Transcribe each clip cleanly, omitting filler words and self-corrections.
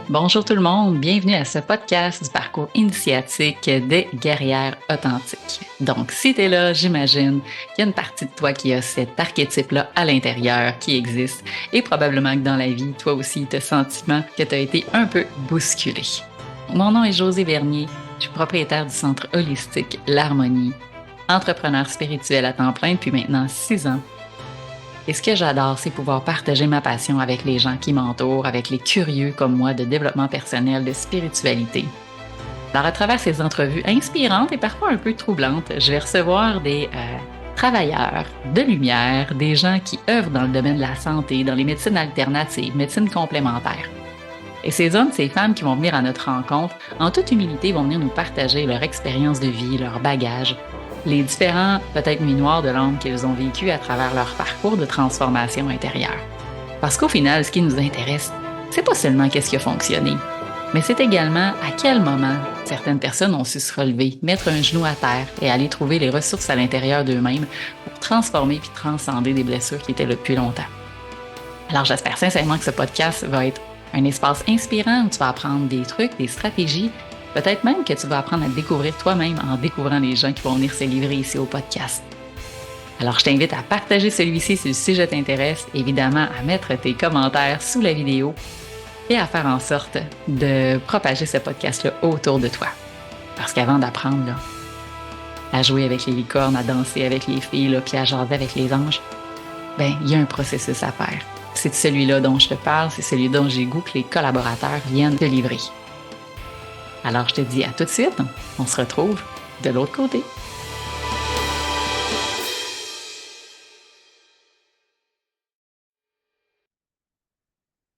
Bonjour tout le monde, bienvenue à ce podcast du parcours initiatique des guerrières authentiques. Donc, si tu es là, j'imagine qu'il y a une partie de toi qui a cet archétype-là à l'intérieur qui existe et probablement que dans la vie, toi aussi, tu as le sentiment que tu as été un peu bousculé. Mon nom est Josée Vernier, je suis propriétaire du centre holistique L'Harmonie, entrepreneur spirituel à temps plein depuis maintenant 6 ans. Et ce que j'adore, c'est pouvoir partager ma passion avec les gens qui m'entourent, avec les curieux comme moi de développement personnel, de spiritualité. Alors, à travers ces entrevues inspirantes et parfois un peu troublantes, je vais recevoir des travailleurs de lumière, des gens qui œuvrent dans le domaine de la santé, dans les médecines alternatives, médecines complémentaires. Et ces hommes, ces femmes qui vont venir à notre rencontre, en toute humilité, vont venir nous partager leur expérience de vie, leur bagage, les différents, peut-être nuits noires de l'âme qu'ils ont vécues à travers leur parcours de transformation intérieure. Parce qu'au final, ce qui nous intéresse, c'est pas seulement qu'est-ce qui a fonctionné, mais c'est également à quel moment certaines personnes ont su se relever, mettre un genou à terre et aller trouver les ressources à l'intérieur d'eux-mêmes pour transformer puis transcender des blessures qui étaient là depuis longtemps. Alors j'espère sincèrement que ce podcast va être un espace inspirant où tu vas apprendre des trucs, des stratégies, peut-être même que tu vas apprendre à te découvrir toi-même en découvrant les gens qui vont venir se livrer ici au podcast. Alors je t'invite à partager celui-ci si le sujet t'intéresse, évidemment à mettre tes commentaires sous la vidéo et à faire en sorte de propager ce podcast-là autour de toi. Parce qu'avant d'apprendre là, à jouer avec les licornes, à danser avec les filles, là, puis à jaser avec les anges, ben il y a un processus à faire. C'est celui-là dont je te parle, c'est celui dont j'ai goût que les collaborateurs viennent te livrer. Alors je te dis à tout de suite, on se retrouve de l'autre côté.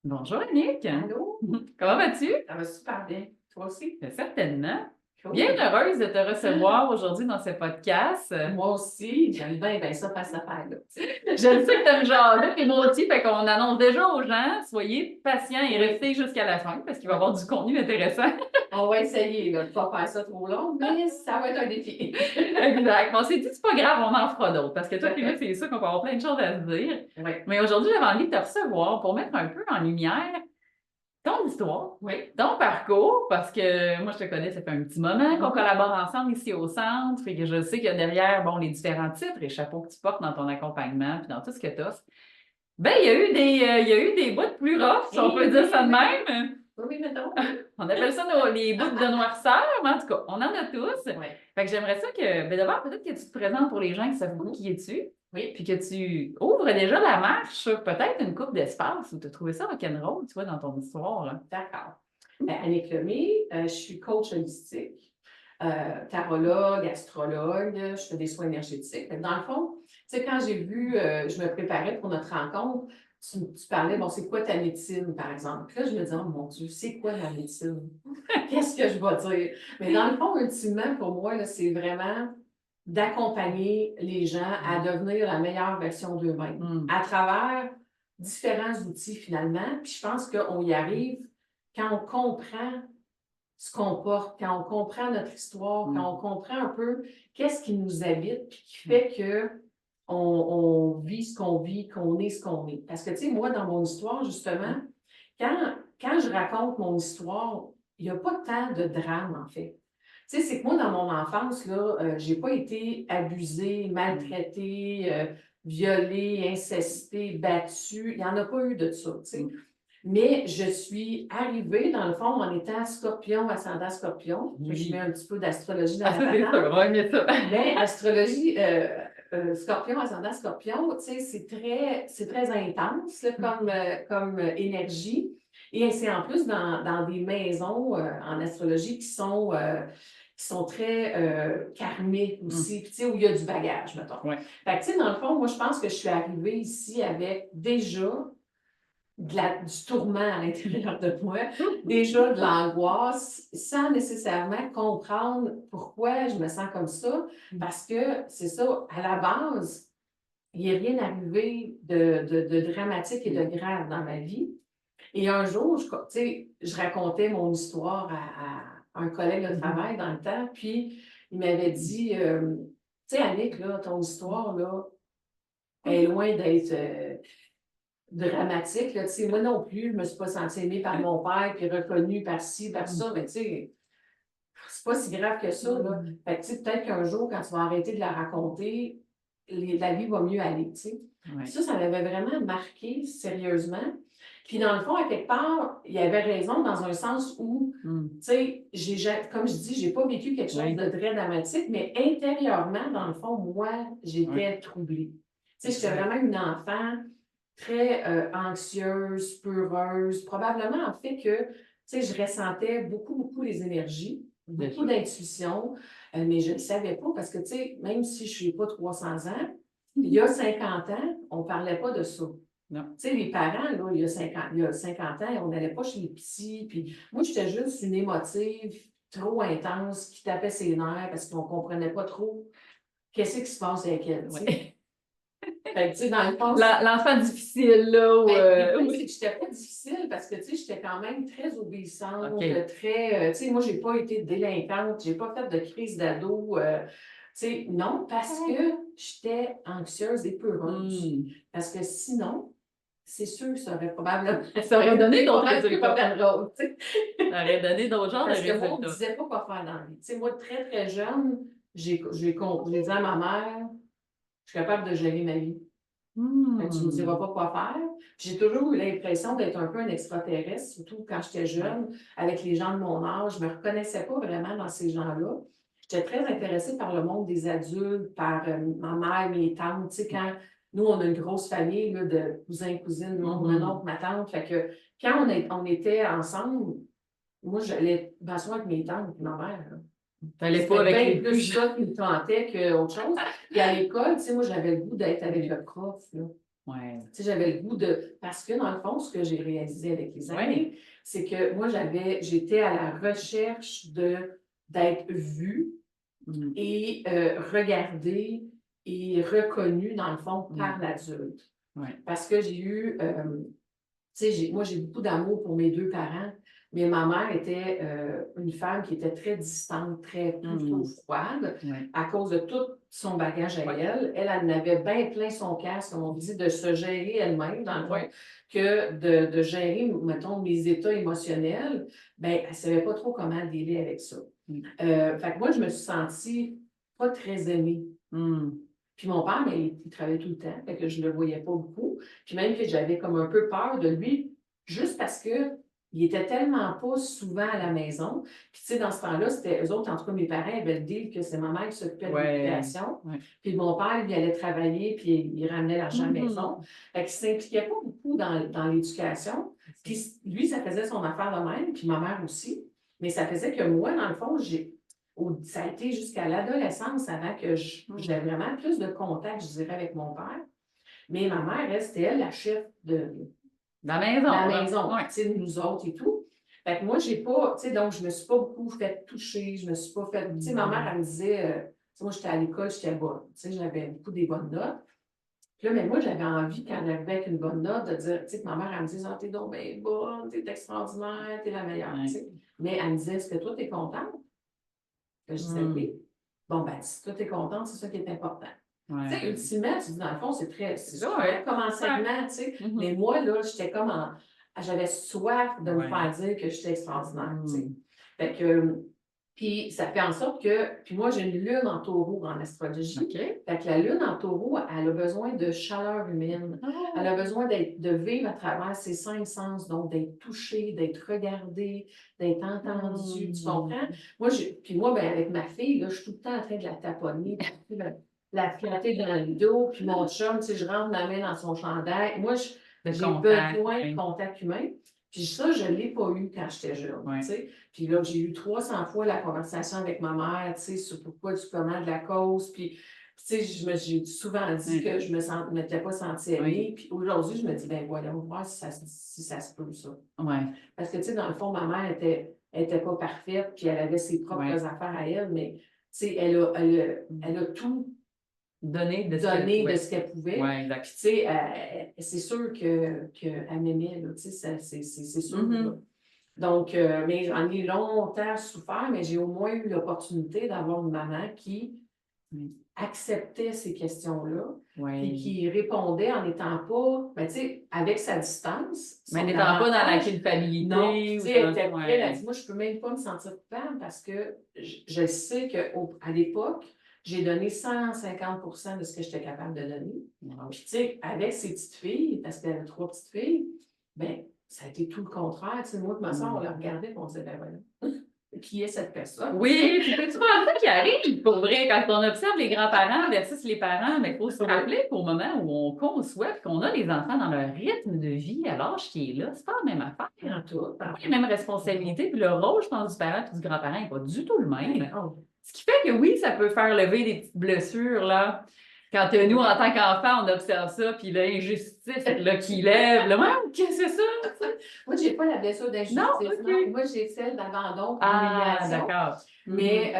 Bonjour Annick. Allô? Comment vas-tu? Ça va super bien. Toi aussi? Certainement. Cool. Bien heureuse de te recevoir aujourd'hui dans ce podcast. Moi aussi, j'aime bien ça face à faire, là. Je sais que t'aimes jaser, puis moi aussi, fait qu'on annonce déjà aux gens, soyez patients et restez jusqu'à la fin parce qu'il va y avoir du contenu intéressant. On va essayer là, de ne pas faire ça trop long, mais ça va être un défi. Exact. On s'est dit, c'est pas grave, on en fera d'autres parce que toi et moi, c'est sûr qu'on va avoir plein de choses à se dire. Oui. Mais aujourd'hui, j'avais envie de te recevoir pour mettre un peu en lumière ton histoire, Oui. ton parcours, parce que moi, je te connais, ça fait un petit moment qu'on collabore ensemble ici au centre, et que je sais qu'il y a derrière, bon, les différents titres et chapeaux que tu portes dans ton accompagnement, puis dans tout ce que tu offres. Ben, il y a eu des bouts plus rough, si on peut dire ça de même. Oui, mettons. On appelle ça les bouts de noirceur, mais en tout cas, on en a tous. Oui. Fait que j'aimerais ça que, ben d'abord, peut-être que tu te présentes pour les gens qui savent pas qui es-tu, Oui. puis que tu ouvres déjà la marche sur peut-être une coupe d'espace où tu as trouvé ça rock'n'roll, tu vois, dans ton histoire. Là. D'accord. Annick Lemay, je suis coach holistique, tarologue, astrologue, je fais des soins énergétiques. Dans le fond, tu sais, quand j'ai vu, je me préparais pour notre rencontre, tu parlais, bon, c'est quoi ta médecine, par exemple? Puis là, je me disais, oh mon Dieu, c'est quoi ma médecine? Qu'est-ce que je vais dire? Mais dans le fond, ultimement, pour moi, là, c'est vraiment d'accompagner les gens à devenir la meilleure version d'eux-mêmes à travers différents outils, finalement. Puis je pense qu'on y arrive quand on comprend ce qu'on porte, quand on comprend notre histoire, quand on comprend un peu qu'est-ce qui nous habite, puis qui fait que on vit ce qu'on vit, qu'on est ce qu'on est. Parce que, tu sais, moi, dans mon histoire, justement, quand je raconte mon histoire, il n'y a pas tant de drame, en fait. Tu sais, c'est que moi, dans mon enfance, là, j'ai pas été abusée, maltraitée, violée, incestée, battue. Il n'y en a pas eu de ça, tu sais. Mais je suis arrivée, dans le fond, en étant scorpion, ascendant scorpion. Oui. Je mets un petit peu d'astrologie dans Ah, la ça, c'est sûr, patente. on va aimer ça. Mais astrologie, scorpion, ascendant scorpion, tu sais, c'est très intense là, comme énergie. Et c'est en plus dans des maisons en astrologie qui sont très karmiques aussi, puis tu sais, où il y a du bagage, mettons. Ouais. Fait que, tu sais, dans le fond, moi, je pense que je suis arrivée ici avec déjà du tourment à l'intérieur de moi, déjà de l'angoisse, sans nécessairement comprendre pourquoi je me sens comme ça, parce que c'est ça, à la base, il n'est rien arrivé de dramatique et de grave dans ma vie. Et un jour, tu sais, je racontais mon histoire à un collègue de travail dans le temps, puis il m'avait dit, tu sais, Annick, là, ton histoire, là, est loin d'être dramatique, là, tu sais, moi non plus, je me suis pas sentie aimée par mon père, puis reconnue par ci, par ça, mais tu sais, c'est pas si grave que ça, là. Fait que, tu sais, peut-être qu'un jour, quand tu vas arrêter de la raconter, la vie va mieux aller, tu sais. Ouais. Ça m'avait vraiment marqué sérieusement. Puis dans le fond, à quelque part, il avait raison dans un sens où, tu sais, comme je dis, j'ai pas vécu quelque chose de très dramatique, mais intérieurement, dans le fond, moi, j'étais troublée. Tu sais, j'étais vraiment une enfant très anxieuse, peureuse, probablement en fait que, tu sais, je ressentais beaucoup les énergies, beaucoup d'intuition, mais je ne savais pas parce que, tu sais, même si je n'ai pas 300 ans, il y a 50 ans, on ne parlait pas de ça. Non. Tu sais, les parents, là, il y a 50 ans, on n'allait pas chez les psys. Puis moi, j'étais juste une émotive trop intense qui tapait ses nerfs parce qu'on ne comprenait pas trop qu'est-ce qui se passe avec elle. Tu sais. Ouais. Fait que, tu sais, dans le fond, L'enfant difficile, là. oui, c'est que j'étais pas difficile parce que, tu sais, j'étais quand même très obéissante, OK. très, tu sais, moi, j'ai pas été délinquante, j'ai pas fait de crise d'ado, tu sais, non, parce que j'étais anxieuse et peureuse. Parce que sinon, c'est sûr que ça aurait probablement... Ça aurait donné d'autres résultats. Pas drôle, tu sais. Ça aurait donné d'autres genres de Parce que moi, on me résultats. disait pas quoi faire dans la vie. Tu sais, moi, très jeune, j'ai dit à ma mère, je suis capable de gérer ma vie. Fait que tu ne me diras pas quoi faire. J'ai toujours eu l'impression d'être un peu un extraterrestre, surtout quand j'étais jeune, avec les gens de mon âge. Je ne me reconnaissais pas vraiment dans ces gens-là. J'étais très intéressée par le monde des adultes, par ma mère, mes tantes. Tu sais, quand nous, on a une grosse famille là, de cousins, cousines, mon oncle, ma tante. Fait que quand on était ensemble, moi, j'allais m'asseoir avec mes tantes et ma mère. Là. T'allais pas avec les plus plus ça qui me tentait qu'autre chose. Puis à l'école, tu sais, moi, j'avais le goût d'être avec le prof, là. Ouais. Tu sais, j'avais le goût de... Parce que, dans le fond, ce que j'ai réalisé avec les années, c'est que moi, j'étais à la recherche d'être vue et regardée et reconnue, dans le fond, par l'adulte. Ouais. Parce que j'ai eu... tu sais, moi, j'ai beaucoup d'amour pour mes deux parents, mais ma mère était une femme qui était très distante, plutôt froide, à cause de tout son bagage à elle. Elle en avait bien plein son casque, comme on dit, de se gérer elle-même, dans le fond, que de gérer, mettons, mes états émotionnels. Bien, elle ne savait pas trop comment dealer avec ça. Fait que moi, je me suis sentie pas très aimée. Puis mon père, mais il travaillait tout le temps, fait que je ne le voyais pas beaucoup. Puis même que j'avais comme un peu peur de lui, juste parce que il était tellement pas souvent à la maison. Puis tu sais, dans ce temps-là, c'était eux autres, en tout cas mes parents avaient le deal que c'est ma mère qui s'occupait de l'éducation. Puis mon père, lui, allait travailler, puis il ramenait l'argent à la maison. Fait qu'il ne s'impliquait pas beaucoup dans l'éducation. Puis lui, ça faisait son affaire de même, puis ma mère aussi. Mais ça faisait que moi, dans le fond, ça a été jusqu'à l'adolescence avant que j'avais vraiment plus de contact, je dirais, avec mon père. Mais ma mère, elle, c'était elle la chef de la maison. La maison, tu sais, nous autres et tout. Fait que moi, j'ai pas, tu sais, donc je me suis pas beaucoup fait toucher, je me suis pas fait, tu sais, ma mère, elle me disait, tu sais, moi, j'étais à l'école, j'étais bonne, tu sais, j'avais beaucoup des bonnes notes. Puis là, mais moi, j'avais envie, quand j'arrivais avec une bonne note, de dire, tu sais, que ma mère, elle me disait, ah, t'es donc bien bonne, t'es extraordinaire, t'es la meilleure, tu sais. Mais elle me disait, est-ce que toi, t'es contente? Je disais oui. Bon, ben, si toi, t'es contente, c'est ça qui est important. Tu sais, ultimement, tu dis, dans le fond, c'est super comme enseignement, tu sais. Mais moi, là, j'étais comme j'avais soif de me faire dire que j'étais extraordinaire, tu sais. Fait que, puis ça fait en sorte que, puis moi, j'ai une lune en taureau en astrologie. Fait que la lune en taureau, elle a besoin de chaleur humaine. Elle a besoin de vivre à travers ses 5 sens, donc d'être touchée, d'être regardée, d'être entendue, tu comprends? Puis moi, ben, avec ma fille, là, je suis tout le temps en train de la taponner, la flatter dans le dos, puis mon chum, tu sais, je rentre ma main dans son chandail. Moi, j'ai besoin de contact humain. Puis ça, je ne l'ai pas eu quand j'étais jeune, tu sais. Puis là, j'ai eu 300 fois la conversation avec ma mère, tu sais, sur pourquoi, du comment, de la cause. Puis tu sais, j'ai souvent dit que je ne m'étais pas sentie aimée. Puis aujourd'hui, je me dis, ben voyons voir si ça se peut, ça. Parce que, tu sais, dans le fond, ma mère était pas parfaite, puis elle avait ses propres affaires à elle, mais, tu sais, elle a tout donné de ce qu'elle pouvait. Exact. Puis, tu sais, c'est sûr qu'elle m'aimait, là, tu sais, c'est sûr. Là. Donc, mais j'en ai longtemps souffert, mais j'ai au moins eu l'opportunité d'avoir une maman qui acceptait ces questions-là et Oui. qui répondait en n'étant pas, ben, tu sais, avec sa distance. Mais son n'étant pas dans la avantage. culpabilité. Non, tu sais, elle était ouais. prête, elle a dit, moi, je peux même pas me sentir coupable parce que je sais qu'à l'époque, j'ai donné 150% de ce que j'étais capable de donner. Wow. Puis, tu sais, avec ses petites filles, parce qu'elle avait 3 petites filles, ben, ça a été tout le contraire. Tu sais, moi et ma soeur, on la regardait et on disait, ben voilà, qui est cette personne? Oui, puis c'est souvent ça qui arrive, pour vrai, quand on observe les grands-parents versus les parents, mais il faut se rappeler qu'au moment où on conçoit et qu'on a les enfants dans leur rythme de vie à l'âge qui est là, c'est pas la même affaire. En tout. Pas les mêmes responsabilités, puis le rôle, je pense, du parent et du grand-parent n'est pas du tout le même. Oh. Ce qui fait que oui, ça peut faire lever des petites blessures, là. Quand nous, en tant qu'enfants, on observe ça, puis l'injustice là, qui lève, là, ouais, qu'est-ce que c'est ça? Moi, j'ai pas la blessure d'injustice. Non, ok. Moi, j'ai celle d'abandon, Ah, d'humiliation. d'accord. Mais,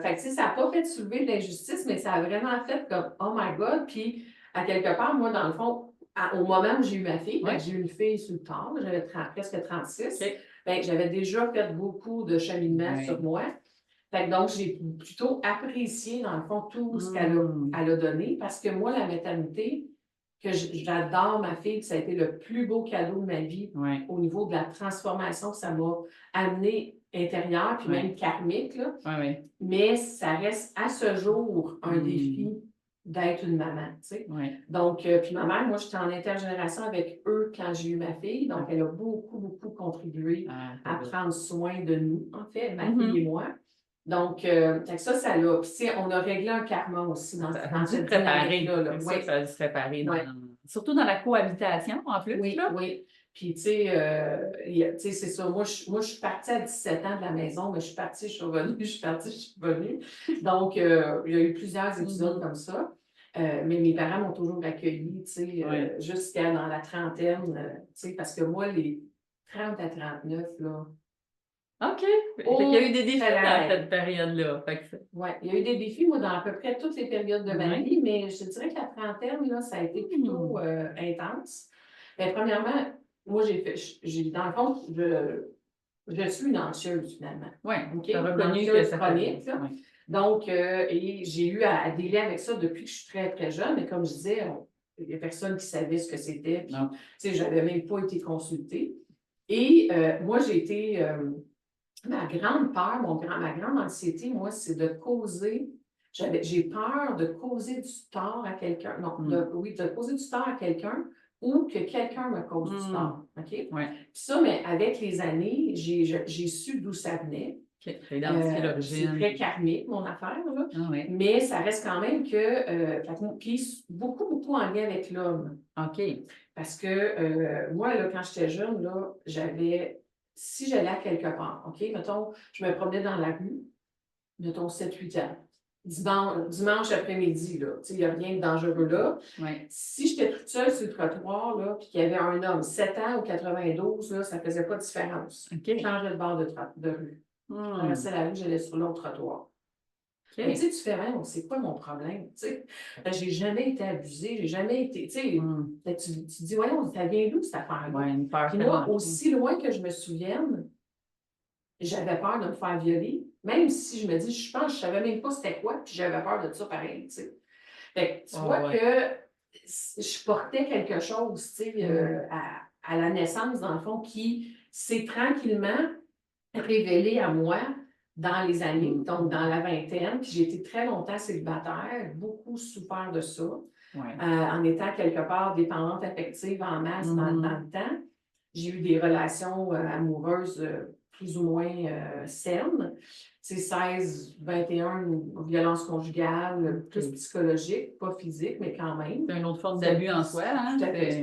fait que, tu sais, ça n'a pas fait soulever de l'injustice, mais ça a vraiment fait comme, oh my God. Puis, à quelque part, moi, dans le fond, au moment où j'ai eu ma fille, Ouais. j'ai eu une fille sur le tard, j'avais presque 36, Ok. ben, j'avais déjà fait beaucoup de cheminement Ouais. sur moi. Fait que donc, j'ai plutôt apprécié, dans le fond, tout ce qu'elle elle a donné, parce que moi, la maternité, que j'adore ma fille, ça a été le plus beau cadeau de ma vie Ouais. au niveau de la transformation que ça m'a amené intérieure, puis Ouais. même karmique, là. Ouais, ouais. Mais ça reste à ce jour un défi d'être une maman, tu sais. Ouais. Donc, puis ma mère, moi, j'étais en intergénération avec eux quand j'ai eu ma fille, donc elle a beaucoup, beaucoup contribué à prendre soin de nous, en fait, ma fille et moi. Donc, fait que ça l'a. Puis, tu sais, on a réglé un karma aussi dans cette dynamique-là. Là. Ça, ça a dû se préparer, Ouais. surtout dans la cohabitation, en plus. Oui, là. oui. Puis, tu sais, c'est ça. Moi, je suis partie à 17 ans de la maison, mais je suis partie, je suis revenue, je suis partie, je suis revenue. Donc, il y a eu plusieurs épisodes comme ça. Mais mes parents m'ont toujours accueillie, tu sais, jusqu'à dans la trentaine, tu sais, parce que moi, les 30 à 39, là. OK. Fait qu'il y a eu des défis dans cette période-là. Oui, il y a eu des défis, moi, dans à peu près toutes les périodes de ma vie, mais je te dirais que la trentaine, là, ça a été plutôt intense. Mais premièrement, moi, dans le fond, je suis une anxieuse, finalement. Oui, OK? tu as Une reconnu que anxieuse ça chronique, là. Ouais. Donc, et j'ai eu à dealer avec ça depuis que je suis très, très jeune, mais comme je disais, il n'y a personne qui savait ce que c'était, puis, tu sais, je n'avais même pas été consultée. Et moi, j'ai été... ma grande peur, ma grande anxiété, moi, c'est de causer. J'ai peur de causer du tort à quelqu'un. Non, de causer du tort à quelqu'un ou que quelqu'un me cause du tort. OK? Ouais. Puis ça, mais avec les années, j'ai su d'où ça venait. Okay. Tu as identifié l'origine. C'est très karmique, mon affaire, là. Ah, ouais. Mais ça reste quand même que. Puis beaucoup, beaucoup en lien avec l'homme. OK. Parce que moi, là, quand j'étais jeune, là, si j'allais à quelque part, OK, mettons, je me promenais dans la rue, mettons 7-8 ans, dimanche après-midi, là, tu sais, il n'y a rien de dangereux là. Ouais. Si j'étais toute seule sur le trottoir, là, puis qu'il y avait un homme, 7 ans ou 92, là, ça ne faisait pas de différence. OK. Je changeais de bord de rue. Je traversais la rue, j'allais sur l'autre trottoir. Okay. Mais tu sais, tu fais, c'est quoi mon problème? Tu sais, j'ai jamais été abusée, j'ai jamais été. Tu sais, tu te dis, voyons, ça vient d'où cette affaire-là? Ouais, une peur. Puis moi, aussi loin que je me souvienne, j'avais peur de me faire violer, même si je me dis, je pense, je savais même pas c'était quoi, puis j'avais peur de ça pareil, tu sais. Fait que tu vois que je portais quelque chose, tu sais, à la naissance, dans le fond, qui s'est tranquillement révélé à moi dans les années, donc dans la vingtaine. Puis j'ai été très longtemps célibataire, beaucoup souffert de ça, en étant quelque part dépendante affective en masse dans le temps. J'ai eu des relations amoureuses plus ou moins saines. C'est 16, 21, violence conjugale, plus psychologique, pas physique, mais quand même. C'est une autre forme d'abus en soi. Hein?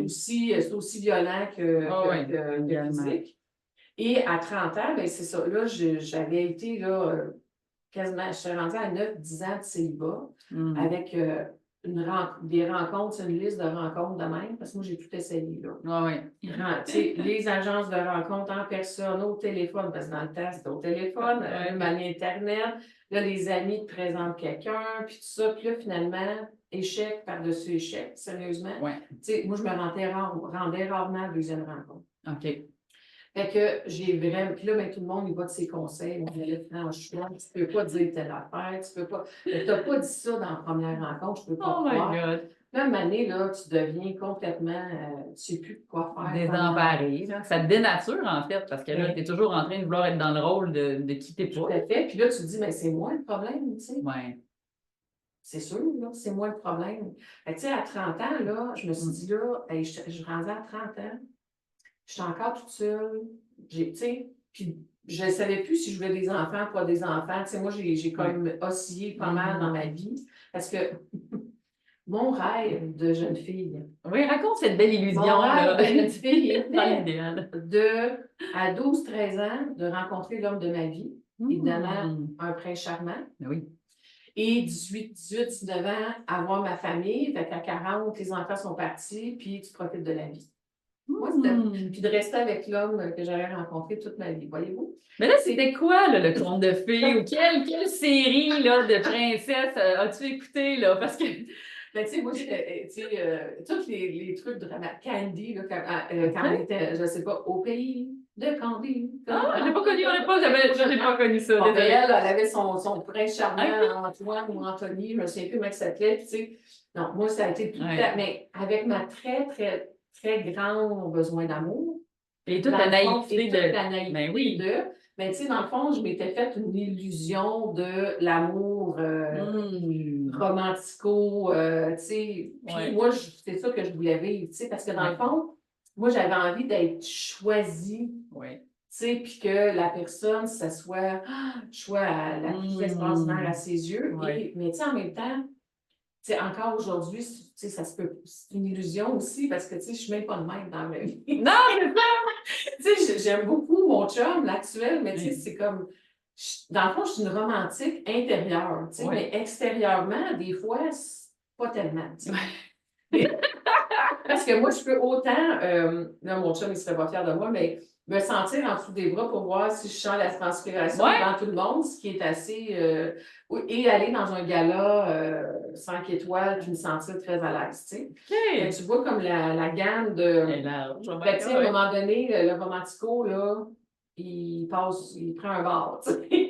C'est aussi violent que physique. Et à 30 ans, ben c'est ça. Là, j'avais été là, quasiment, je suis rendue à 9-10 ans de célibat avec des rencontres, une liste de rencontres de même, parce que moi, j'ai tout essayé. Là. Les agences de rencontres en personne, au téléphone, parce que dans le temps, c'était au téléphone, même à l'Internet. Là, les amis te présentent quelqu'un, puis tout ça. Puis là, finalement, échec par-dessus échec, sérieusement. Moi, je me rendais rarement à la deuxième rencontre. OK. Fait que j'ai vraiment. Puis là, ben, tout le monde, il va de ses conseils. On dit, franchement, tu ne peux pas dire telle affaire, tu peux pas. Tu n'as pas dit ça dans la première rencontre, je ne peux pas Oh te my croire. God! Là, une année, là, tu deviens complètement. Tu ne sais plus quoi faire. comment- Désemparé, là. Ça te dénature, en fait, parce que là, Ouais. tu es toujours en train de vouloir être dans le rôle de qui t'es Tout pas. à fait. Puis là, tu te dis, mais c'est moi le problème, tu sais. Ouais. C'est sûr, là, c'est moi le problème. Fait que, tu sais, à 30 ans, là, je me suis dit, là, hey, je rendais à 30 ans, je suis encore toute seule. Tu sais, puis je ne savais plus si je voulais des enfants, pas des enfants. Tu sais, moi, j'ai comme oscillé pas mal dans ma vie parce que mon rêve de jeune fille, Oui, raconte cette belle mon illusion-là. rêve de jeune fille Dans était l'idéal. à 12 13 ans, de rencontrer l'homme de ma vie, évidemment, un prince charmant. Oui. Et 19 ans, avoir ma famille. Fait qu'à 40, les enfants sont partis, puis tu profites de la vie. Moi, puis de rester avec l'homme que j'avais rencontré toute ma vie, voyez-vous? Mais là, c'était quoi, là, le conte de fées ou quelle série là, de princesse as-tu écouté, là? Parce que. Ben, tu sais, moi, tu sais, tous les trucs dramatiques, Candy, là, quand on était, je ne sais pas, au pays de Candy. Ah, je l'ai pas connu, je n'ai pas connu ça, Bon, ben, désolée. elle avait son prince charmant, Antoine ou Anthony, je ne me souviens plus comment il s'appelait. Puis, tu sais, non, moi, ça a été tout le temps, mais avec ma très, très, très grand besoin d'amour. Et toute Dans la le fond, naïveté et toute la naïveté Ben oui. mais tu sais, dans le fond, je m'étais fait une illusion de l'amour romantico, tu sais. Puis Ouais. moi, c'est ça que je voulais vivre, tu sais, parce que dans le fond, moi, j'avais envie d'être choisie, Ouais. tu sais, puis que la personne, ça soit la plus extraordinaire à ses yeux. Ouais. Mais tu sais, en même temps, tu sais, encore aujourd'hui, tu sais, ça se peut, c'est une illusion aussi, parce que, tu sais, je suis même pas de même dans ma vie. Non, c'est ça! Tu sais, j'aime beaucoup mon chum, l'actuel, mais tu sais, Oui. c'est comme. Dans le fond, je suis une romantique intérieure, tu sais, Ouais. mais extérieurement, des fois, pas tellement, tu sais. Parce que moi, je peux autant, là, mon chum, il serait pas fier de moi, mais me sentir en dessous des bras pour voir si je sens la transpiration Ouais. devant tout le monde, ce qui est assez. Et aller dans un gala 5 étoiles, puis me sentir très à l'aise, tu sais. Fait que tu vois comme la gamme de. Elle est large. Fait que, tu sais, à un moment donné, le romantico, là, il prend un bar, tu sais.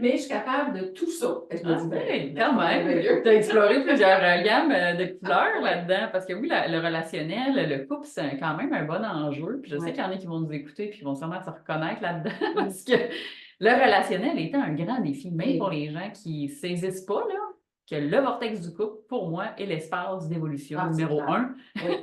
Mais je suis capable de tout ça. Et je me dis, ben, Quand même. merveilleux. Tu as exploré plusieurs gammes de couleurs Ouais. là-dedans. Parce que oui, le relationnel, le couple, c'est quand même un bon enjeu. Puis je sais Ouais. qu'il y en a qui vont nous écouter puis qui vont sûrement se reconnaître là-dedans. Parce que le relationnel est un grand défi, même Oui. pour les gens qui ne saisissent pas, là, que le vortex du couple, pour moi, est l'espace d'évolution Ah, c'est numéro clair. 1 Oui.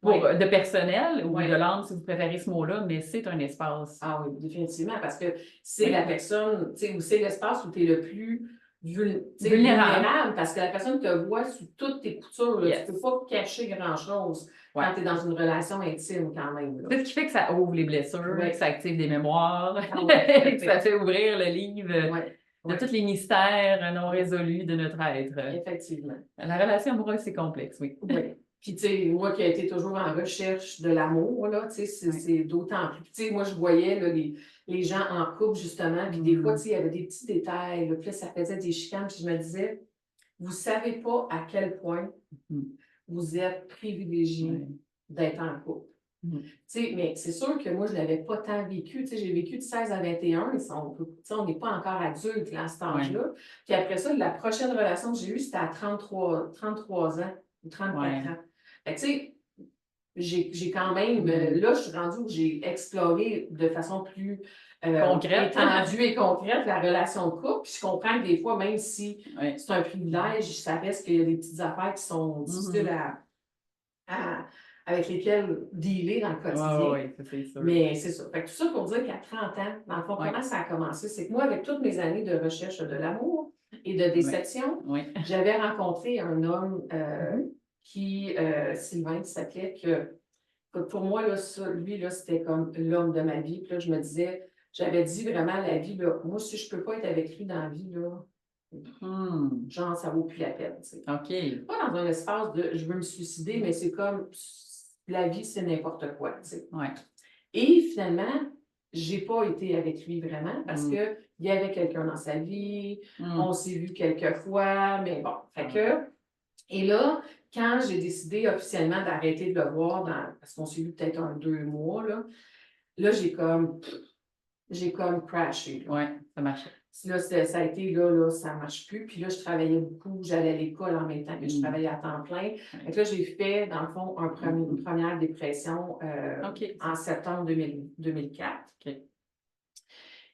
pour, Oui. de personnel ou Oui. de l'âme, si vous préférez ce mot-là, mais c'est un espace. Ah oui, définitivement, parce que c'est Oui. la personne, tu sais, ou c'est l'espace où tu es le plus Vulnérable. vulnérable, parce que la personne te voit sous toutes tes coutures. Là. Yes. Tu ne peux pas cacher grand-chose Ouais. quand tu es dans une relation intime quand même. Là. C'est ce qui fait que ça ouvre les blessures, Ouais. que ça active des mémoires, Ah ouais, que ça fait ouvrir le livre Ouais. de Ouais. tous les mystères non résolus de notre être. Effectivement. La relation amoureuse, c'est complexe, oui. Oui. Puis, tu sais, moi qui ai été toujours en recherche de l'amour, là, tu sais, c'est d'autant plus. Puis, tu sais, moi, je voyais là, les gens en couple, justement, puis des fois, tu sais, il y avait des petits détails, là, puis là, ça faisait des chicanes, puis je me disais, vous savez pas à quel point vous êtes privilégiés d'être en couple. Tu sais, mais c'est sûr que moi, je ne l'avais pas tant vécu. Tu sais, j'ai vécu de 16 à 21, on n'est pas encore adulte là, à cet âge-là. Puis après ça, la prochaine relation que j'ai eue, c'était à 33 ans ou 34 ans. Fait que, tu sais, j'ai quand même, là, je suis rendue où j'ai exploré de façon plus Concrète. étendue et concrète la relation de couple. Puis je comprends que des fois, même si c'est un privilège, ça reste qu'il y a des petites affaires qui sont difficiles avec lesquelles dealer dans le quotidien. Oui, c'est sûr. Mais c'est ça. Fait que tout ça pour dire qu'à 30 ans, dans le fond, comment ça a commencé? C'est que moi, avec toutes mes années de recherche de l'amour et de déception, j'avais rencontré un homme qui, Sylvain, qui s'appelait, que pour moi, là, lui, là, c'était comme l'homme de ma vie. Puis là, je me disais, j'avais dit vraiment la vie, là, moi, si je ne peux pas être avec lui dans la vie, là, genre, ça ne vaut plus la peine. Tu sais. OK. Pas dans un espace de je veux me suicider, mais c'est comme la vie, c'est n'importe quoi. Tu sais. Et finalement, je n'ai pas été avec lui vraiment parce qu'il y avait quelqu'un dans sa vie, on s'est vu quelques fois, mais bon. Fait que, et là, quand j'ai décidé officiellement d'arrêter de le voir, parce qu'on s'est vu peut-être 2 mois, là, j'ai comme crashé. Oui, ça marchait. Là, ça a été, là, ça ne marche plus. Puis là, je travaillais beaucoup, j'allais à l'école en même temps que je travaillais à temps plein. Donc là, j'ai fait, dans le fond, une première dépression en septembre 2004. Okay.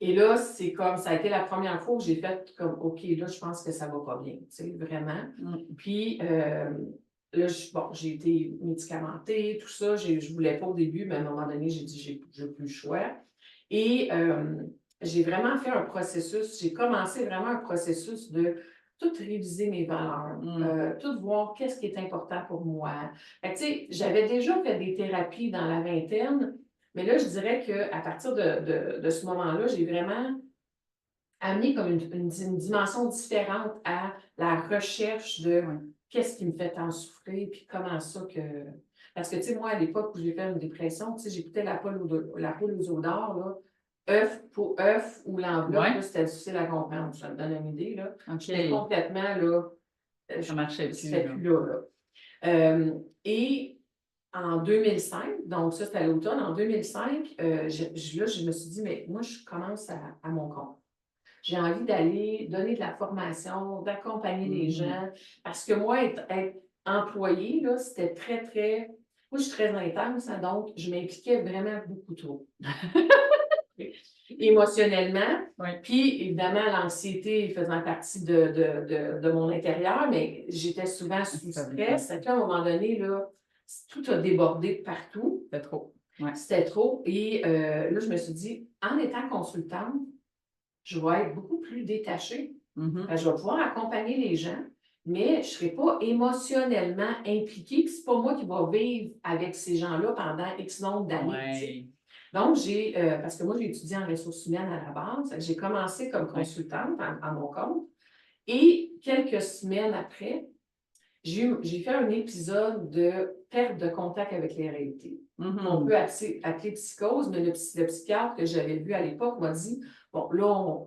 Et là, c'est comme, ça a été la première fois où j'ai fait comme, OK, là, je pense que ça va pas bien, tu sais, vraiment. Puis, là, j'ai été médicamentée, tout ça. Je voulais pas au début, mais à un moment donné, j'ai dit, j'ai plus le choix. Et j'ai vraiment fait un processus, j'ai commencé vraiment un processus de tout réviser mes valeurs, tout voir qu'est-ce qui est important pour moi. Fait que, tu sais, j'avais déjà fait des thérapies dans la vingtaine, mais là, je dirais qu'à partir de ce moment-là, j'ai vraiment amené comme une dimension différente à la recherche de qu'est-ce qui me fait tant souffrir, puis comment ça que... Parce que, tu sais, moi, à l'époque où j'ai fait une dépression, tu sais, j'écoutais la poule aux œufs d'or, là, œuf pour œuf ou l'enveloppe, c'était difficile à comprendre. Ça me donne une idée, là. J'étais complètement, là... Ça marchait plus. J'étais plus là. Et en 2005, donc ça, c'était à l'automne, en 2005, je me suis dit, mais moi, je commence à mon compte. J'ai envie d'aller donner de la formation, d'accompagner les gens, parce que moi, être employée, là, c'était très, très... Moi, je suis très intense, hein, donc je m'impliquais vraiment beaucoup trop. Émotionnellement. Puis, évidemment, l'anxiété faisant partie de mon intérieur, mais j'étais souvent sous stress. À un moment donné, là, tout a débordé de partout. C'était trop. C'était trop. Et là, je me suis dit, en étant consultante, je vais être beaucoup plus détachée. Je vais pouvoir accompagner les gens, mais je ne serai pas émotionnellement impliquée. Puis, ce n'est pas moi qui vais vivre avec ces gens-là pendant X nombre d'années. Donc, parce que moi, j'ai étudié en ressources humaines à la base, j'ai commencé comme consultante à mon compte. Et quelques semaines après, j'ai fait un épisode de perte de contact avec les réalités. On peut appeler psychose, mais le psychiatre que j'avais vu à l'époque m'a dit, bon, là,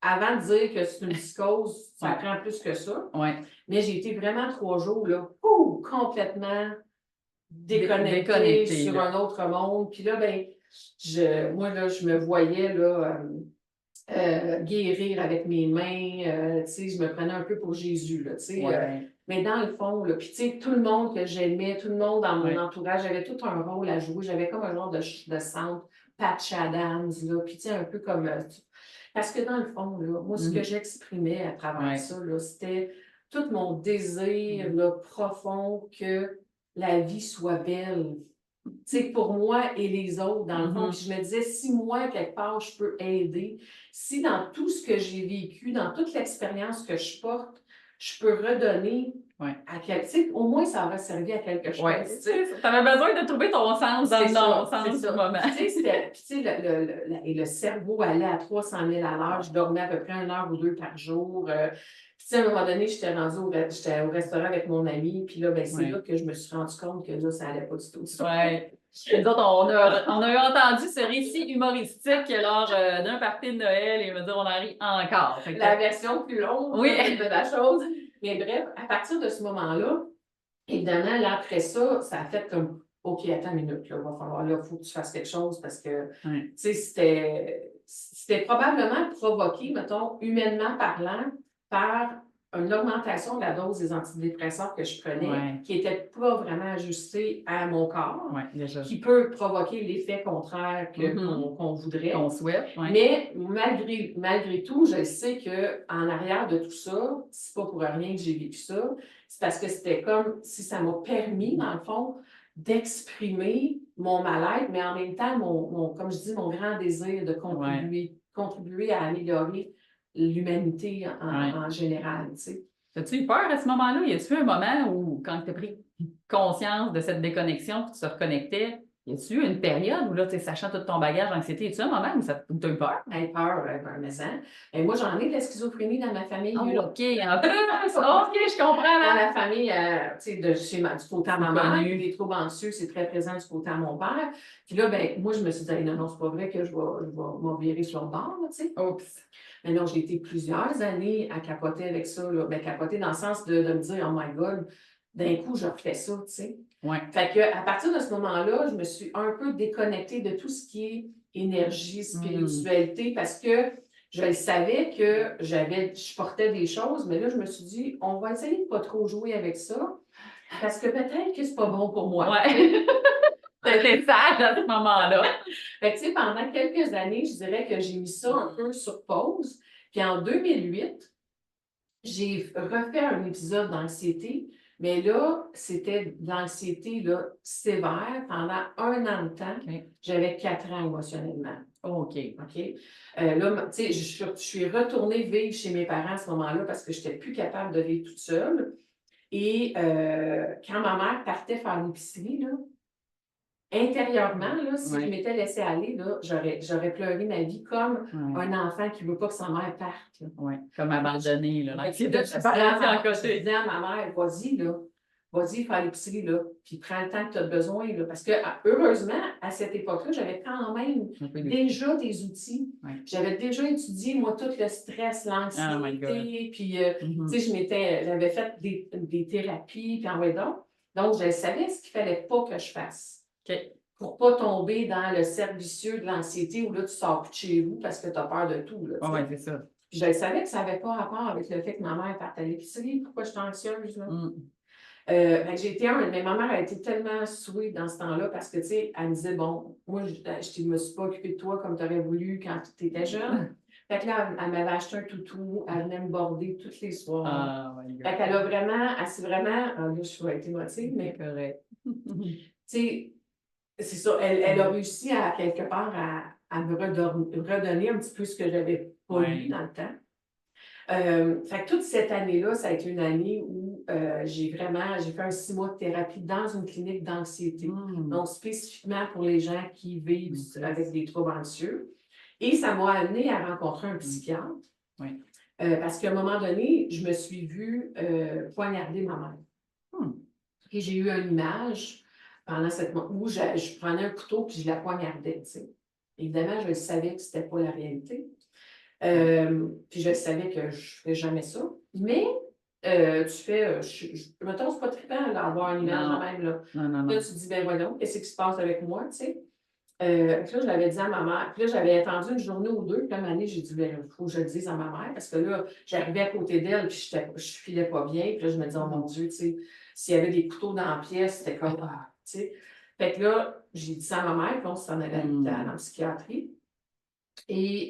avant de dire que c'est une psychose, ça prend plus que ça. Mais j'ai été vraiment 3 jours, là, complètement déconnectée sur un autre monde. Puis là, ben, moi, là, je me voyais, là, guérir avec mes mains, tu sais, je me prenais un peu pour Jésus, là, tu sais. Mais dans le fond, là, puis tu sais, tout le monde que j'aimais, tout le monde dans mon entourage, j'avais tout un rôle à jouer. J'avais comme un genre de centre, Patch Adams, là, puis tu sais, un peu comme... parce que dans le fond, là, moi, ce que j'exprimais à travers ça, là, c'était tout mon désir, là, profond que la vie soit belle. Tu sais, pour moi et les autres, dans le fond. Puis je me disais, si moi, quelque part, je peux aider, si dans tout ce que j'ai vécu, dans toute l'expérience que je porte, je peux redonner à quelqu'un, tu sais, au moins, ça aurait servi à quelque chose. Tu avais besoin de trouver ton sens dans le sens du moment. Tu sais, et le cerveau allait à 300 000 à l'heure. Je dormais à peu près 1 heure ou 2 par jour. Puis, à un moment donné, j'étais au restaurant avec mon ami, puis là, ben, c'est là que je me suis rendu compte que là, ça n'allait pas du tout. Les autres, on a eu entendu ce récit humoristique lors d'un party de Noël et me dire on en rit encore. La version plus longue de la chose. Mais bref, à partir de ce moment-là, évidemment, là, après ça, ça a fait comme OK, attends une minute, là, il va falloir, là, il faut que tu fasses quelque chose parce que, tu sais, c'était probablement provoqué, mettons, humainement parlant, par une augmentation de la dose des antidépresseurs que je prenais, qui n'était pas vraiment ajustée à mon corps, qui peut provoquer l'effet contraire qu'on voudrait. On souhaite. Mais malgré tout, je sais qu'en arrière de tout ça, c'est pas pour rien que j'ai vécu ça, c'est parce que c'était comme si ça m'a permis, dans le fond, d'exprimer mon mal-être, mais en même temps, comme je dis, mon grand désir de contribuer à améliorer l'humanité en général, tu sais. As-tu eu peur à ce moment-là? Y a-tu eu un moment où, quand tu as pris conscience de cette déconnexion, que tu te reconnectais, y a-tu eu une période où, là, sachant tout ton bagage d'anxiété, y a-tu un moment où tu as eu peur? Peur, mais hein. Et moi, j'en ai de la schizophrénie dans ma famille. OK, OK, je comprends. Dans la famille, tu sais, du côté à ma mère, les troubles anxieux, c'est très présent du côté à mon père. Puis là, ben, moi, je me suis dit, non, c'est pas vrai que je vais m'en virer sur le bord, tu sais. Oups. Mais non, j'ai été plusieurs années à capoter avec ça, là. Ben, capoter dans le sens de me dire, oh my God, d'un coup, je refais ça, tu sais. Ouais. Fait qu'à partir de ce moment-là, je me suis un peu déconnectée de tout ce qui est énergie, spiritualité, parce que je savais que je portais des choses, mais là, je me suis dit, on va essayer de pas trop jouer avec ça, parce que peut-être que c'est pas bon pour moi. Ouais. C'était sage à ce moment-là. Fait que, tu sais, pendant quelques années, je dirais que j'ai mis ça un peu sur pause. Puis en 2008, j'ai refait un épisode d'anxiété, mais là, c'était de l'anxiété là, sévère pendant 1 an de temps. OK. J'avais 4 ans émotionnellement. OK. OK? Là, tu sais, je suis retournée vivre chez mes parents à ce moment-là parce que je n'étais plus capable de vivre toute seule. Et quand ma mère partait faire l'épicerie, là, intérieurement, là, si je m'étais laissée aller, là, j'aurais pleuré ma vie comme un enfant qui ne veut pas que sa mère parte. Oui, comme abandonné, là. L'anxiété de Je côté. disais à ma mère, vas-y, là, vas-y faire l'épicerie, là, puis prends le temps que tu as besoin, là. Parce que, heureusement, à cette époque-là, j'avais quand même déjà des outils. Ouais. J'avais déjà étudié, moi, tout le stress, l'anxiété, puis, tu sais, j'avais fait des thérapies, puis en vrai donc, je savais ce qu'il fallait pas que je fasse. OK. Pour pas tomber dans le cercle vicieux de l'anxiété où là, tu sors plus de chez vous parce que tu as peur de tout. Oui, c'est ça. Puis je savais que ça n'avait pas rapport avec le fait que ma mère parte à l'épicerie. Pourquoi je suis anxieuse? Là? Mais ma mère a été tellement sweet dans ce temps-là parce que, tu sais, elle me disait, bon, moi, je ne me suis pas occupée de toi comme tu aurais voulu quand tu étais jeune. Fait que là, elle m'avait acheté un toutou, elle venait me border tous les soirs. Fait qu'elle a vraiment, là, je vais être émotive, mais correct. Tu sais, c'est ça, elle a réussi à quelque part à me redonner un petit peu ce que j'avais pas eu dans le temps. Fait que toute cette année-là, ça a été une année où j'ai fait un 6 mois de thérapie dans une clinique d'anxiété, donc spécifiquement pour les gens qui vivent avec des troubles anxieux. Et ça m'a amené à rencontrer un psychiatre. Parce qu'à un moment donné, je me suis vue poignarder ma mère. Et j'ai eu une image pendant cette où je prenais un couteau puis je la poignardais, tu sais. Évidemment, je savais que c'était pas la réalité. Puis je savais que je ne ferais jamais ça. Mais mettons, c'est pas trippant d'avoir une image de même. Là. Non. Là, tu te dis, ben voyons, qu'est-ce qui se passe avec moi, tu sais? Puis là, je l'avais dit à ma mère. Puis là, j'avais attendu une journée ou deux. Puis là, une année, j'ai dit, ben, il faut que je le dise à ma mère. Parce que là, j'arrivais à côté d'elle, puis je filais pas bien. Puis là, je me disais, oh mon Dieu, tu sais, s'il y avait des couteaux dans la pièce, c'était comme, tu sais. Fait que là, j'ai dit ça à ma mère, puis on s'en allait dans la psychiatrie. Et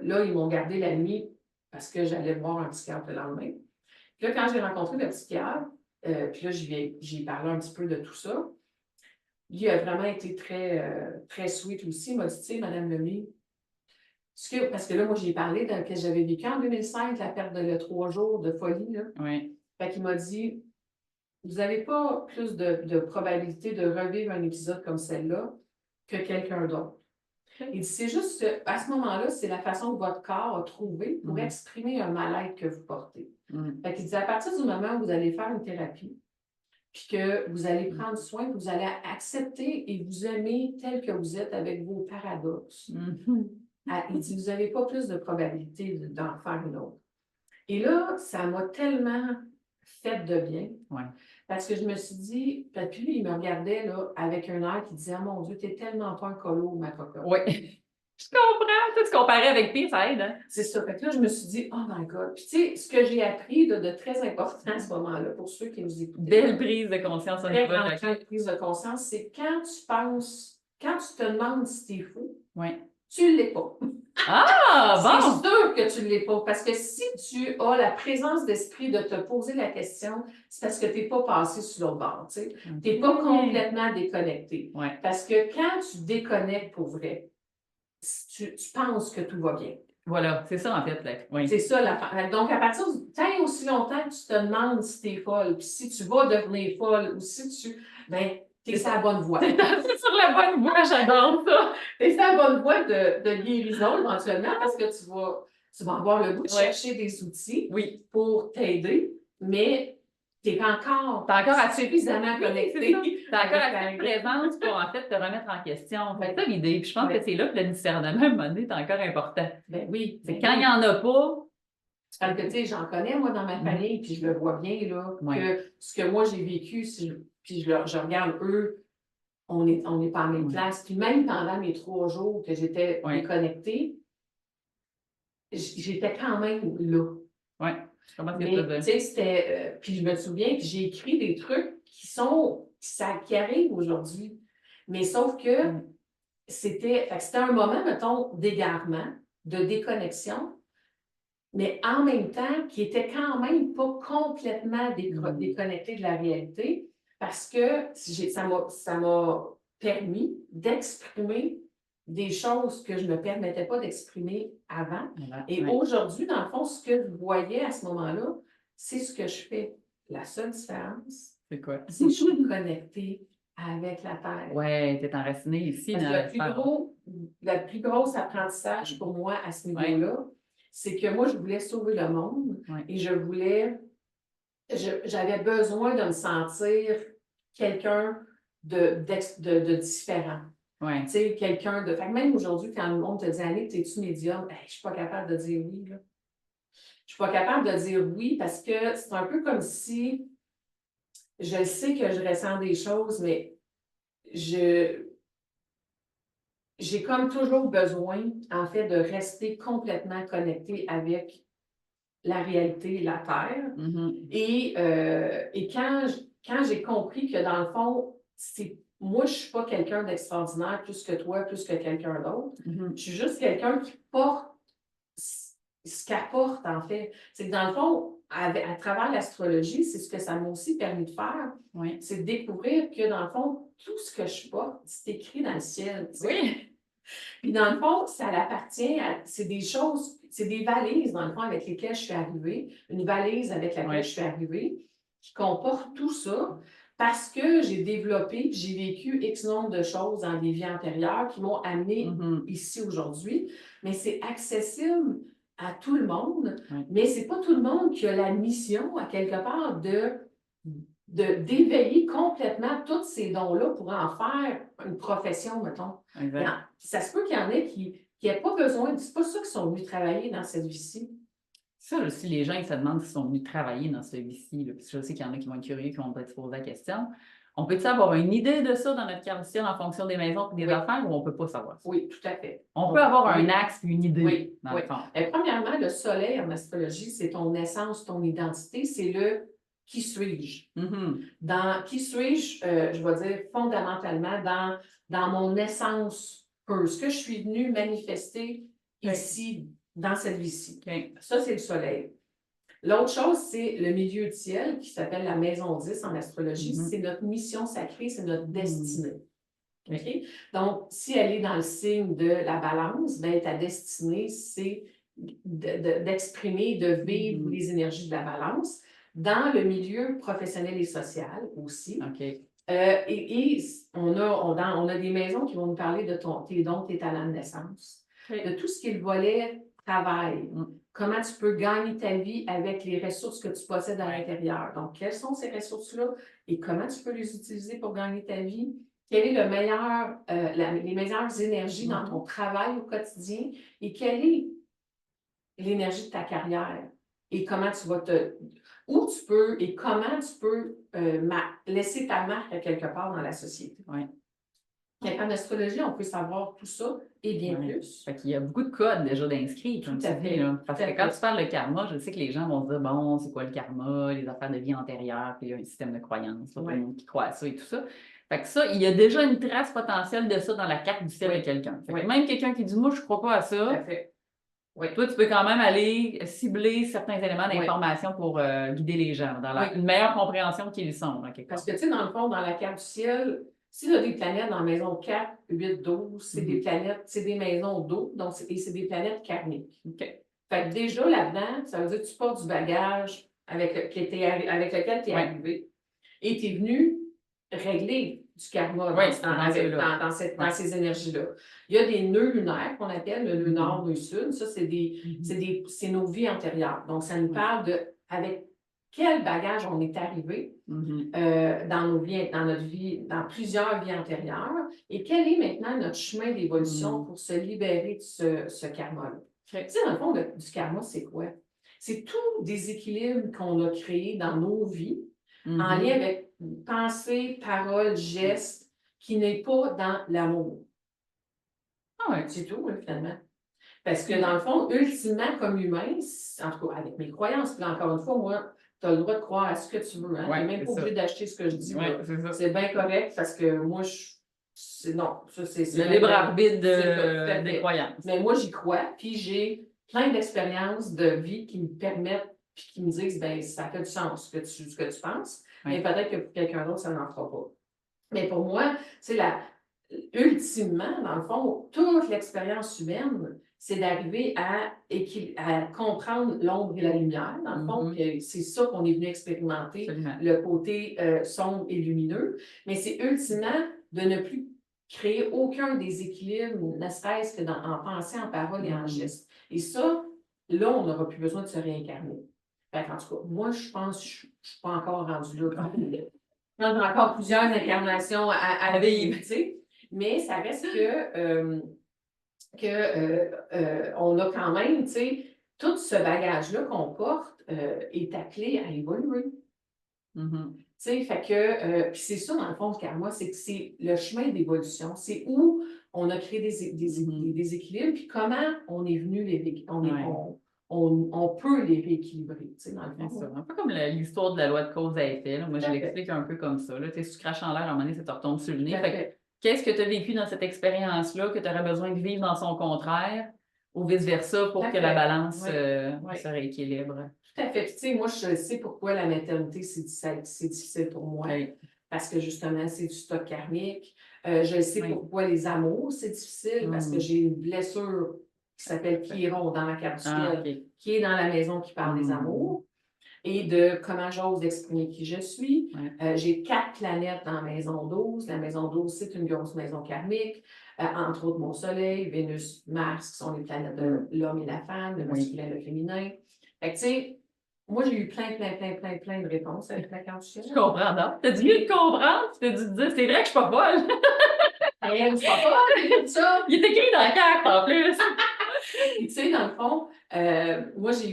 là, ils m'ont gardé la nuit parce que j'allais voir un psychiatre le lendemain. Puis là, quand j'ai rencontré le psychiatre, puis là, j'ai parlé un petit peu de tout ça. Il a vraiment été très sweet aussi. Il m'a dit, tu sais, Madame Lemay, parce que là, moi, j'ai parlé de que j'avais vécu en 2005, la perte de 3 jours de folie. Là. Fait qu'il m'a dit, vous n'avez pas plus de probabilité de revivre un épisode comme celle-là que quelqu'un d'autre. Il dit, c'est juste qu'à ce moment-là, c'est la façon que votre corps a trouvé pour exprimer un mal-être que vous portez. Fait qu'il dit, à partir du moment où vous allez faire une thérapie, puis que vous allez prendre soin, que vous allez accepter et vous aimer tel que vous êtes avec vos paradoxes. Il dit, vous n'avez pas plus de probabilité d'en faire une autre. Et là, ça m'a tellement fait de bien. Parce que je me suis dit, puis lui, il me regardait là, avec un air qui disait, oh mon Dieu, t'es tellement pas un colo, ma cocotte. Je comprends. Tout se comparer avec pire, ça aide. Hein? C'est ça. Fait que là, je me suis dit, oh my God. Puis, tu sais, ce que j'ai appris de très important à ce moment-là, pour ceux qui nous écoutent. Belle prise de conscience. Très grande prise de conscience, c'est quand tu te demandes si t'es fou, tu ne l'es pas. Ah, bon! C'est sûr que tu ne l'es pas. Parce que si tu as la présence d'esprit de te poser la question, c'est parce que tu n'es pas passé sur l'autre bord. Tu n'es pas complètement déconnecté. Parce que quand tu déconnectes pour vrai, tu penses que tout va bien. Voilà, c'est ça en fait. C'est ça l'affaire. Donc, à partir du temps aussi longtemps que tu te demandes si tu es folle, puis si tu vas devenir folle, ou si tu. Ben, tu es sur la bonne voie. C'est sur la bonne voie, j'adore ça. Tu es sur la bonne voie de guérison éventuellement parce que tu vas avoir le goût de chercher des outils pour t'aider, mais tu es encore suffisamment connecté. Tu es encore assez présente pour en fait te remettre en question. C'est ça l'idée. Puis je pense que c'est là que le discernement, à un moment donné, est encore important. Ben oui. C'est quand il n'y en a pas. Parce que, tu sais, j'en connais, moi, dans ma famille, puis je le vois bien, là, que ce que moi, j'ai vécu, puis je regarde eux, on n'est pas en même Ouais. place. Puis même pendant mes 3 jours que j'étais Ouais. déconnectée, j'étais quand même là. Oui, je comprends ce que tu Mais, veux tu dire. sais, c'était. Puis je me souviens que j'ai écrit des trucs qui arrivent aujourd'hui. Mais sauf que Mm. c'était un moment, mettons, d'égarement, de déconnexion, mais en même temps qui était quand même pas complètement déconnecté de la réalité parce que ça m'a permis d'exprimer des choses que je ne me permettais pas d'exprimer avant. Voilà, Et ouais. aujourd'hui, dans le fond, ce que je voyais à ce moment-là, c'est ce que je fais. La seule différence, C'est quoi? c'est que je suis connectée avec la Terre. Oui, tu es enraciné ici Parce dans que l'espace. le plus gros apprentissage pour moi à ce niveau-là, c'est que moi, je voulais sauver le monde Ouais. et j'avais besoin de me sentir quelqu'un de différent. Ouais. Tu sais, quelqu'un de. Fait que même aujourd'hui, quand le monde te dit, Annick, t'es-tu médium? Hey, je suis pas capable de dire oui, là. Je suis pas capable de dire oui parce que c'est un peu comme si je sais que je ressens des choses, mais j'ai comme toujours besoin, en fait, de rester complètement connectée avec la réalité et la Terre. Mhm. Et quand j'ai compris que, dans le fond, moi, je ne suis pas quelqu'un d'extraordinaire plus que toi, plus que quelqu'un d'autre. Mhm. Je suis juste quelqu'un qui porte ce qu'apporte, en fait. C'est que, dans le fond, à travers l'astrologie, c'est ce que ça m'a aussi permis de faire, Oui. c'est de découvrir que, dans le fond, tout ce que je porte, c'est écrit dans le ciel. Tu sais. Oui. Puis dans le fond, ça l'appartient à. C'est des choses, c'est des valises, dans le fond, avec lesquelles je suis arrivée. Une valise avec laquelle Ouais. je suis arrivée, qui comporte tout ça, parce que j'ai développé, j'ai vécu X nombre de choses dans des vies antérieures qui m'ont amené Mhm. ici aujourd'hui. Mais c'est accessible à tout le monde, Ouais. mais c'est pas tout le monde qui a la mission, à quelque part, d'éveiller complètement tous ces dons-là pour en faire une profession, mettons. Exact. Ça se peut qu'il y en ait qui n'aient pas besoin, c'est pas ça qu'ils sont venus travailler dans cette vie-ci. Ça, là, si les gens ils se demandent s'ils sont venus travailler dans ce vie-ci, là, parce que je sais qu'il y en a qui vont être curieux, qui vont peut-être se poser la question, on peut-il avoir une idée de ça dans notre carte du ciel en fonction des maisons et des Oui. affaires ou on ne peut pas savoir ça? Oui, tout à fait. On peut avoir un Oui. axe et une idée, Oui, dans oui. le fond. Premièrement, le soleil en astrologie, c'est ton essence, ton identité, c'est le qui suis-je. Mhm. Dans qui suis-je, je vais dire fondamentalement, dans mon essence pure, ce que je suis venue manifester ici, dans cette vie-ci. OK. Ça, c'est le soleil. L'autre chose, c'est le milieu du ciel qui s'appelle la maison 10 en astrologie. Mhm. C'est notre mission sacrée, c'est notre destinée. OK. OK? Donc, si elle est dans le signe de la balance, ben, ta destinée, c'est d'exprimer, de vivre les énergies de la balance dans le milieu professionnel et social aussi. OK. Et on a des maisons qui vont nous parler de tes dons, tes talents de naissance, OK. de tout ce qui est le volet travail. Comment tu peux gagner ta vie avec les ressources que tu possèdes à l'intérieur. Donc, quelles sont ces ressources-là et comment tu peux les utiliser pour gagner ta vie? Quel est le meilleur, les meilleures énergies dans ton travail au quotidien et quelle est l'énergie de ta carrière et comment tu vas où tu peux et comment tu peux laisser ta marque à quelque part dans la société. Oui. En astrologie, on peut savoir tout ça et bien plus. Fait qu'il y a beaucoup de codes déjà d'inscrits, comme tu dis. Là. Parce que quand tu parles de karma, je sais que les gens vont se dire, bon, c'est quoi le karma, les affaires de vie antérieure, puis il y a un système de croyances, là, tout le monde qui croit à ça et tout ça. Fait que ça, il y a déjà une trace potentielle de ça dans la carte du ciel de quelqu'un. Fait que même quelqu'un qui dit, moi, je ne crois pas à ça, toi, tu peux quand même aller cibler certains éléments d'information pour guider les gens dans une meilleure compréhension qu'ils sont. Parce que, tu sais, dans le fond, dans la carte du ciel, s'il y a des planètes dans la maison 4, 8, 12, c'est des planètes, c'est des maisons d'eau, donc c'est des planètes karmiques. Fait que déjà là-dedans, ça veut dire que tu portes du bagage avec lequel tu es arrivé et tu es venu régler du karma dans ces énergies-là. Il y a des nœuds lunaires qu'on appelle le nœud nord, nœud sud. Ça, c'est nos vies antérieures. Donc, ça nous parle de avec quel bagage on est arrivé dans notre vie, dans plusieurs vies antérieures et quel est maintenant notre chemin d'évolution pour se libérer de ce karma-là. Tu sais, dans le fond, du karma, c'est quoi? C'est tout déséquilibre qu'on a créé dans nos vies en lien avec pensée, parole, geste qui n'est pas dans l'amour. Ah ouais. C'est tout, finalement. Parce que dans le fond, ultimement, comme humain, en tout cas avec mes croyances, puis encore une fois, moi, tu as le droit de croire à ce que tu veux. Hein? Ouais, Tu n'es même c'est pas obligé ça. d'acheter ce que je dis. Ouais, c'est ça. C'est bien correct parce que moi, non, ça c'est Le libre arbitre c'est ça, tout à des fait. croyances. Mais moi, j'y crois, puis j'ai plein d'expériences de vie qui me permettent, puis qui me disent, ben ça fait du sens ce que tu penses, mais Ouais. peut-être que pour quelqu'un d'autre, ça n'en fera pas. Mais pour moi, c'est ultimement, dans le fond, toute l'expérience humaine, c'est d'arriver à comprendre l'ombre et la lumière, dans le fond, puis c'est ça qu'on est venu expérimenter, Absolument. le côté sombre et lumineux, mais c'est ultimement de ne plus créer aucun déséquilibre, ne serait-ce que en pensée, en parole et en geste. Et ça, là, on n'aura plus besoin de se réincarner. Fait en tout cas, moi, je pense que je ne suis pas encore rendue là. J'ai encore plusieurs incarnations à vivre, tu sais. Mais ça reste on a quand même, tu sais, tout ce bagage-là qu'on porte est appelé à évoluer. Mm-hmm. Tu sais, fait que, puis c'est ça dans le fond du karma, c'est que c'est le chemin d'évolution. C'est où on a créé des déséquilibres, puis comment on est venu on peut les rééquilibrer, tu sais, dans le fond. C'est ça. Un peu comme l'histoire de la loi de cause à effet. Là. Moi, je l'explique un peu comme ça. Là. Si tu craches en l'air, à un moment donné, ça te retombe sur le nez. Qu'est-ce que tu as vécu dans cette expérience-là que tu aurais besoin de vivre dans son contraire ou vice-versa pour que la balance se rééquilibre? Tout à fait. Puis, tu sais, moi, je sais pourquoi la maternité, c'est difficile pour moi. Oui. Parce que, justement, c'est du stock karmique. Je sais pourquoi les amours, c'est difficile. Parce que j'ai une blessure qui s'appelle Chiron dans ma carte du ciel, qui est dans la maison qui parle des amours et de comment j'ose exprimer qui je suis. J'ai 4 planètes dans la maison 12. La maison 12, c'est une grosse maison karmique. Entre autres, mon soleil, Vénus, Mars, qui sont les planètes de l'homme et la femme, le masculin et le féminin. Fait que, tu sais, moi, j'ai eu plein de réponses avec la carte du ciel. Je comprends, non? T'as dû mieux de comprendre, tu t'as dû te dire, c'est vrai que je suis pas folle. Je suis pas folle, ça. Il est écrit dans la carte, en plus. Tu sais, dans le fond, moi, j'ai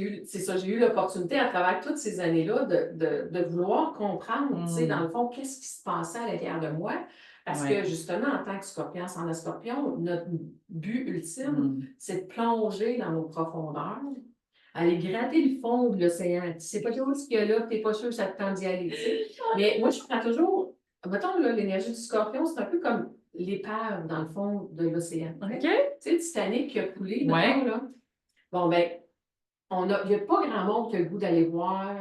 eu l'opportunité à travers toutes ces années-là de vouloir comprendre, tu sais, dans le fond, qu'est-ce qui se passait à l'intérieur de moi. Parce que, justement, en tant que scorpion, sans le scorpion, notre but ultime, c'est de plonger dans nos profondeurs, aller gratter le fond de l'océan. Tu sais pas toujours ce qu'il y a là, tu n'es pas sûr que ça te tente d'y aller, tu sais. Mais moi, je prends toujours, mettons, là, l'énergie du scorpion, c'est un peu comme l'épave dans le fond de l'océan. OK. Tu sais, le Titanic qui a coulé, maintenant, là. Bon, ben, il n'y a pas grand monde qui a le goût d'aller voir.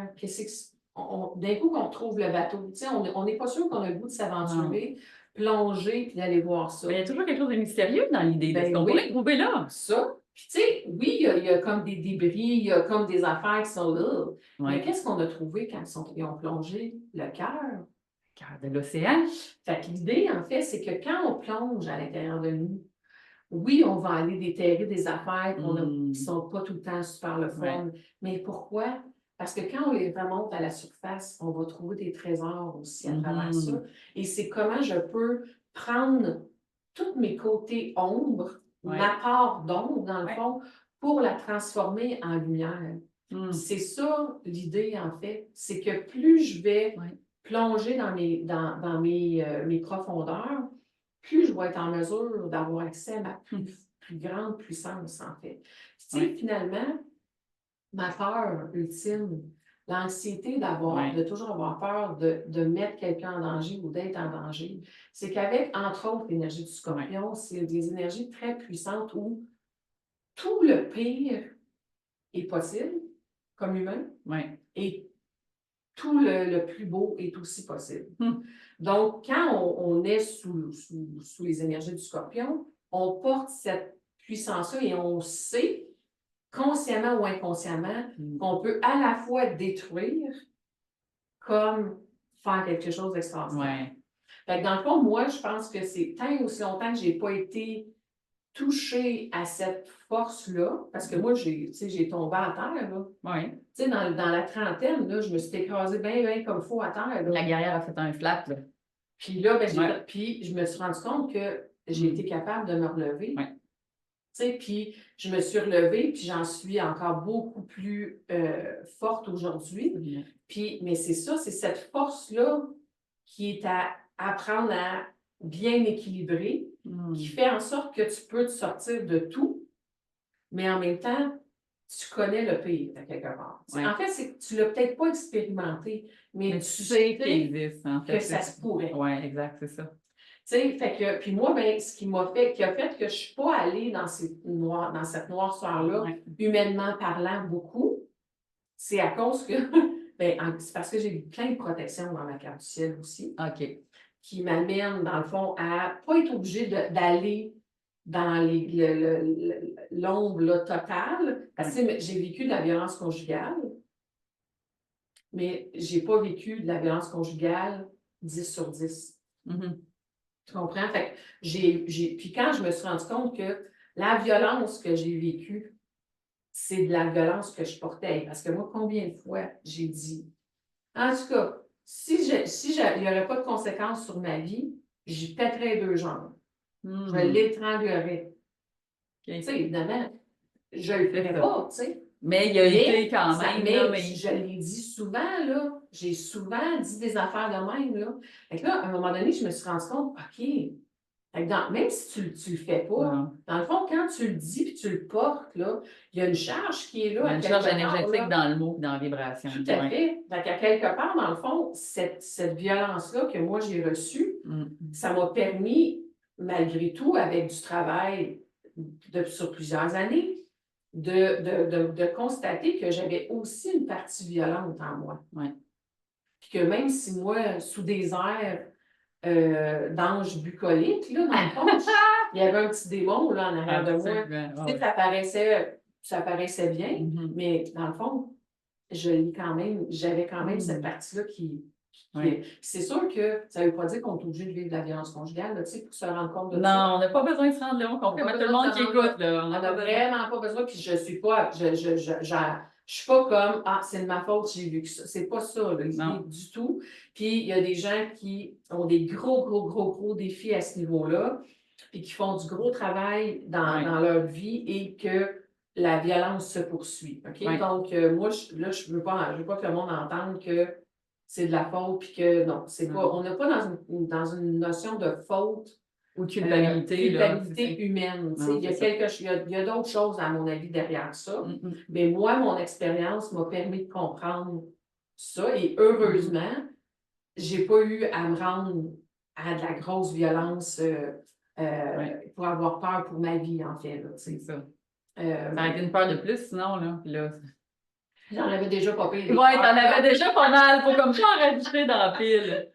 D'un coup, qu'on trouve le bateau, tu sais, on n'est pas sûr qu'on a le goût de s'aventurer, plonger, puis d'aller voir ça. Mais il y a toujours quelque chose de mystérieux dans l'idée de ce qu'on pourrait trouver là. Ça. Puis, tu sais, oui, il y a comme des débris, il y a comme des affaires qui sont là. Mais qu'est-ce qu'on a trouvé quand ils ont plongé le cœur? Le cœur de l'océan. Fait que l'idée, en fait, c'est que quand on plonge à l'intérieur de nous, oui, on va aller déterrer des affaires qui ne sont pas tout le temps super le fun. Mais pourquoi? Parce que quand on les remonte à la surface, on va trouver des trésors aussi à travers ça. Et c'est comment je peux prendre tous mes côtés ombres, ma part d'ombre, dans le fond, pour la transformer en lumière. C'est ça l'idée, en fait. C'est que plus je vais plonger dans mes profondeurs, plus je vais être en mesure d'avoir accès à ma plus grande puissance, en fait. Tu sais, finalement, ma peur ultime, l'anxiété de toujours avoir peur de mettre quelqu'un en danger ou d'être en danger, c'est qu'avec, entre autres, l'énergie du scorpion, c'est des énergies très puissantes où tout le pire est possible, comme humain, et tout le plus beau est aussi possible. Donc, quand on est sous les énergies du scorpion, on porte cette puissance-là et on sait, consciemment ou inconsciemment, qu'on peut à la fois détruire comme faire quelque chose d'extraordinaire. Fait que dans le fond, moi, je pense que c'est tant et aussi longtemps que je n'ai pas été touchée à cette force-là, parce que moi, j'ai tombé à terre, là. Tu sais, dans la trentaine, là, je me suis écrasée bien comme il faut à terre, là. La guerrière a fait un flat, là. Puis là, puis je me suis rendu compte que j'ai été capable de me relever. Tu sais, puis je me suis relevée, puis j'en suis encore beaucoup plus forte aujourd'hui. Mais c'est ça, c'est cette force-là qui est à apprendre à bien équilibrer, qui fait en sorte que tu peux te sortir de tout, mais en même temps, tu connais le pire à quelque part. Ouais. En fait, c'est que tu l'as peut-être pas expérimenté, mais Mais tu tu sais qu'il sais existe, en fait. que ça se pourrait. Oui, exact, c'est ça. Tu sais, fait que, puis moi, ben, ce qui a fait que je suis pas allée dans cette noirceur-là, Ouais. humainement parlant, beaucoup, c'est à cause que, c'est parce que j'ai eu plein de protections dans ma carte du ciel aussi, OK. qui m'amènent, dans le fond, à pas être obligée d'aller dans l'ombre là, totale. Parce que j'ai vécu de la violence conjugale, mais j'ai pas vécu de la violence conjugale 10 sur 10. Tu comprends? Fait que puis quand je me suis rendu compte que la violence que j'ai vécue, c'est de la violence que je portais. Parce que moi, combien de fois j'ai dit, en tout cas, si il n'y aurait pas de conséquences sur ma vie, j'y pèterais 2 jambes. Je l'étranglerais. Tu sais, évidemment, je le ferais pas, tu sais. Mais il y a été quand même. Mais je l'ai dit souvent, là. J'ai souvent dit des affaires de même, là. Fait que là, à un moment donné, je me suis rendu compte, OK. Fait que même si tu le fais pas, dans le fond, quand tu le dis puis tu le portes, là, il y a une charge qui est là. Il y a une charge énergétique dans le mot dans la vibration. Tout à fait. Fait qu'à quelque part, dans le fond, cette violence-là que moi j'ai reçue, ça m'a permis, malgré tout, avec du travail sur plusieurs années, de constater que j'avais aussi une partie violente en moi. Ouais. Puis que même si moi, sous des airs d'ange bucolique, là, dans le fond, il y avait un petit démon là, en arrière de moi. Tu sais, ça paraissait bien, mais dans le fond, j'avais quand même cette partie-là qui c'est sûr que ça ne veut pas dire qu'on est obligé de vivre de la violence conjugale, là, tu sais, pour se rendre compte de ça. Non, on n'a pas besoin de se rendre là, on comprend tout le monde qui écoute. Là. On n'a vraiment pas besoin, puis je suis pas, je suis pas comme, ah, c'est de ma faute, j'ai vu que ça. C'est pas ça, là, du tout. Puis il y a des gens qui ont des gros défis à ce niveau-là, puis qui font du gros travail dans leur vie et que la violence se poursuit. OK? Donc, moi, je veux pas que le monde entende que c'est de la faute, puis que non, c'est pas, on n'est pas dans une notion de faute ou culpabilité humaine. Il y a d'autres choses, à mon avis, derrière ça. Mais moi, mon expérience m'a permis de comprendre ça. Et heureusement, j'ai pas eu à me rendre à de la grosse violence pour avoir peur pour ma vie, en fait. C'est ça. Ça aurait été une peur de plus, sinon, là. J'en avais déjà pas pire. Ouais, t'en avais déjà pas mal. Faut comme ça en rajouter dans la pile.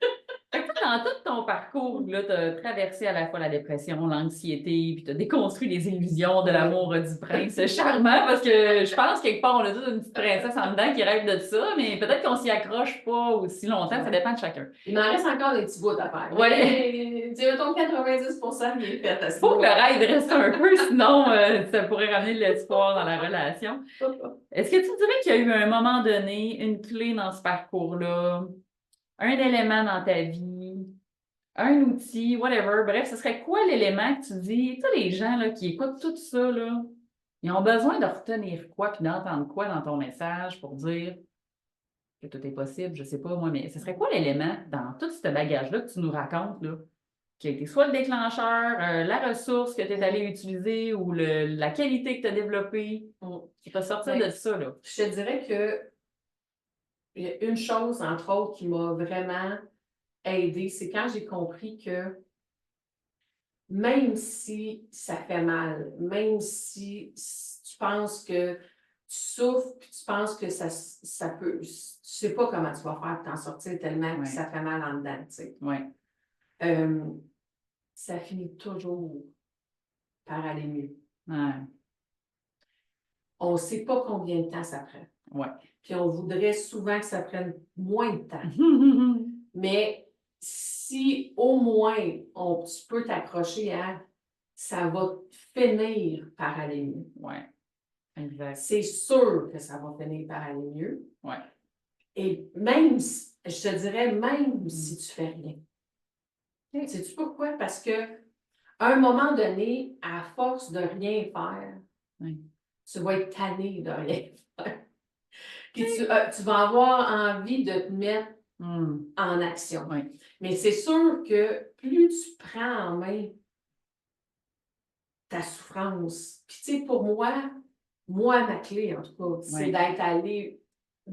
Fait que dans tout ton parcours, là, tu as traversé à la fois la dépression, l'anxiété, puis tu as déconstruit les illusions de l'amour du prince charmant, parce que je pense quelque part, on a tous une petite princesse en dedans qui rêve de ça, mais peut-être qu'on s'y accroche pas aussi longtemps, ça dépend de chacun. Il m'en reste encore des petits bouts à faire. Ouais. Mettons 90% il est fait. Faut que le rêve reste un peu, sinon ça pourrait ramener de l'espoir dans la relation. Est-ce que tu dirais qu'il y a eu un moment donné, une clé dans ce parcours-là, un élément dans ta vie, un outil, whatever. Bref, ce serait quoi l'élément que tu dis? Tu sais, les gens là, qui écoutent tout ça, là, ils ont besoin de retenir quoi puis d'entendre quoi dans ton message pour dire que tout est possible, je sais pas moi, mais ce serait quoi l'élément dans tout ce bagage-là que tu nous racontes, là, qui a été soit le déclencheur, la ressource que tu es allé utiliser ou la qualité que tu as développée qui t'a sorti de ça, là? Je te dirais que il y a une chose, entre autres, qui m'a vraiment aidée, c'est quand j'ai compris que même si ça fait mal, même si tu penses que tu souffres, puis tu penses que ça peut, tu sais pas comment tu vas faire pour t'en sortir tellement que ça fait mal en dedans, tu sais. Ça finit toujours par aller mieux. On ne sait pas combien de temps ça prend. Puis on voudrait souvent que ça prenne moins de temps. Mais si au moins tu peux t'accrocher à ça va finir par aller mieux. Exact. C'est sûr que ça va finir par aller mieux. Et même, je te dirais, même si tu fais rien. Sais-tu pourquoi? Parce que à un moment donné, à force de rien faire, tu vas être tanné de rien faire. Puis tu vas avoir envie de te mettre en action. Oui. Mais c'est sûr que plus tu prends en main ta souffrance, puis tu sais, pour moi, ma clé, en tout cas, c'est Oui. d'être allée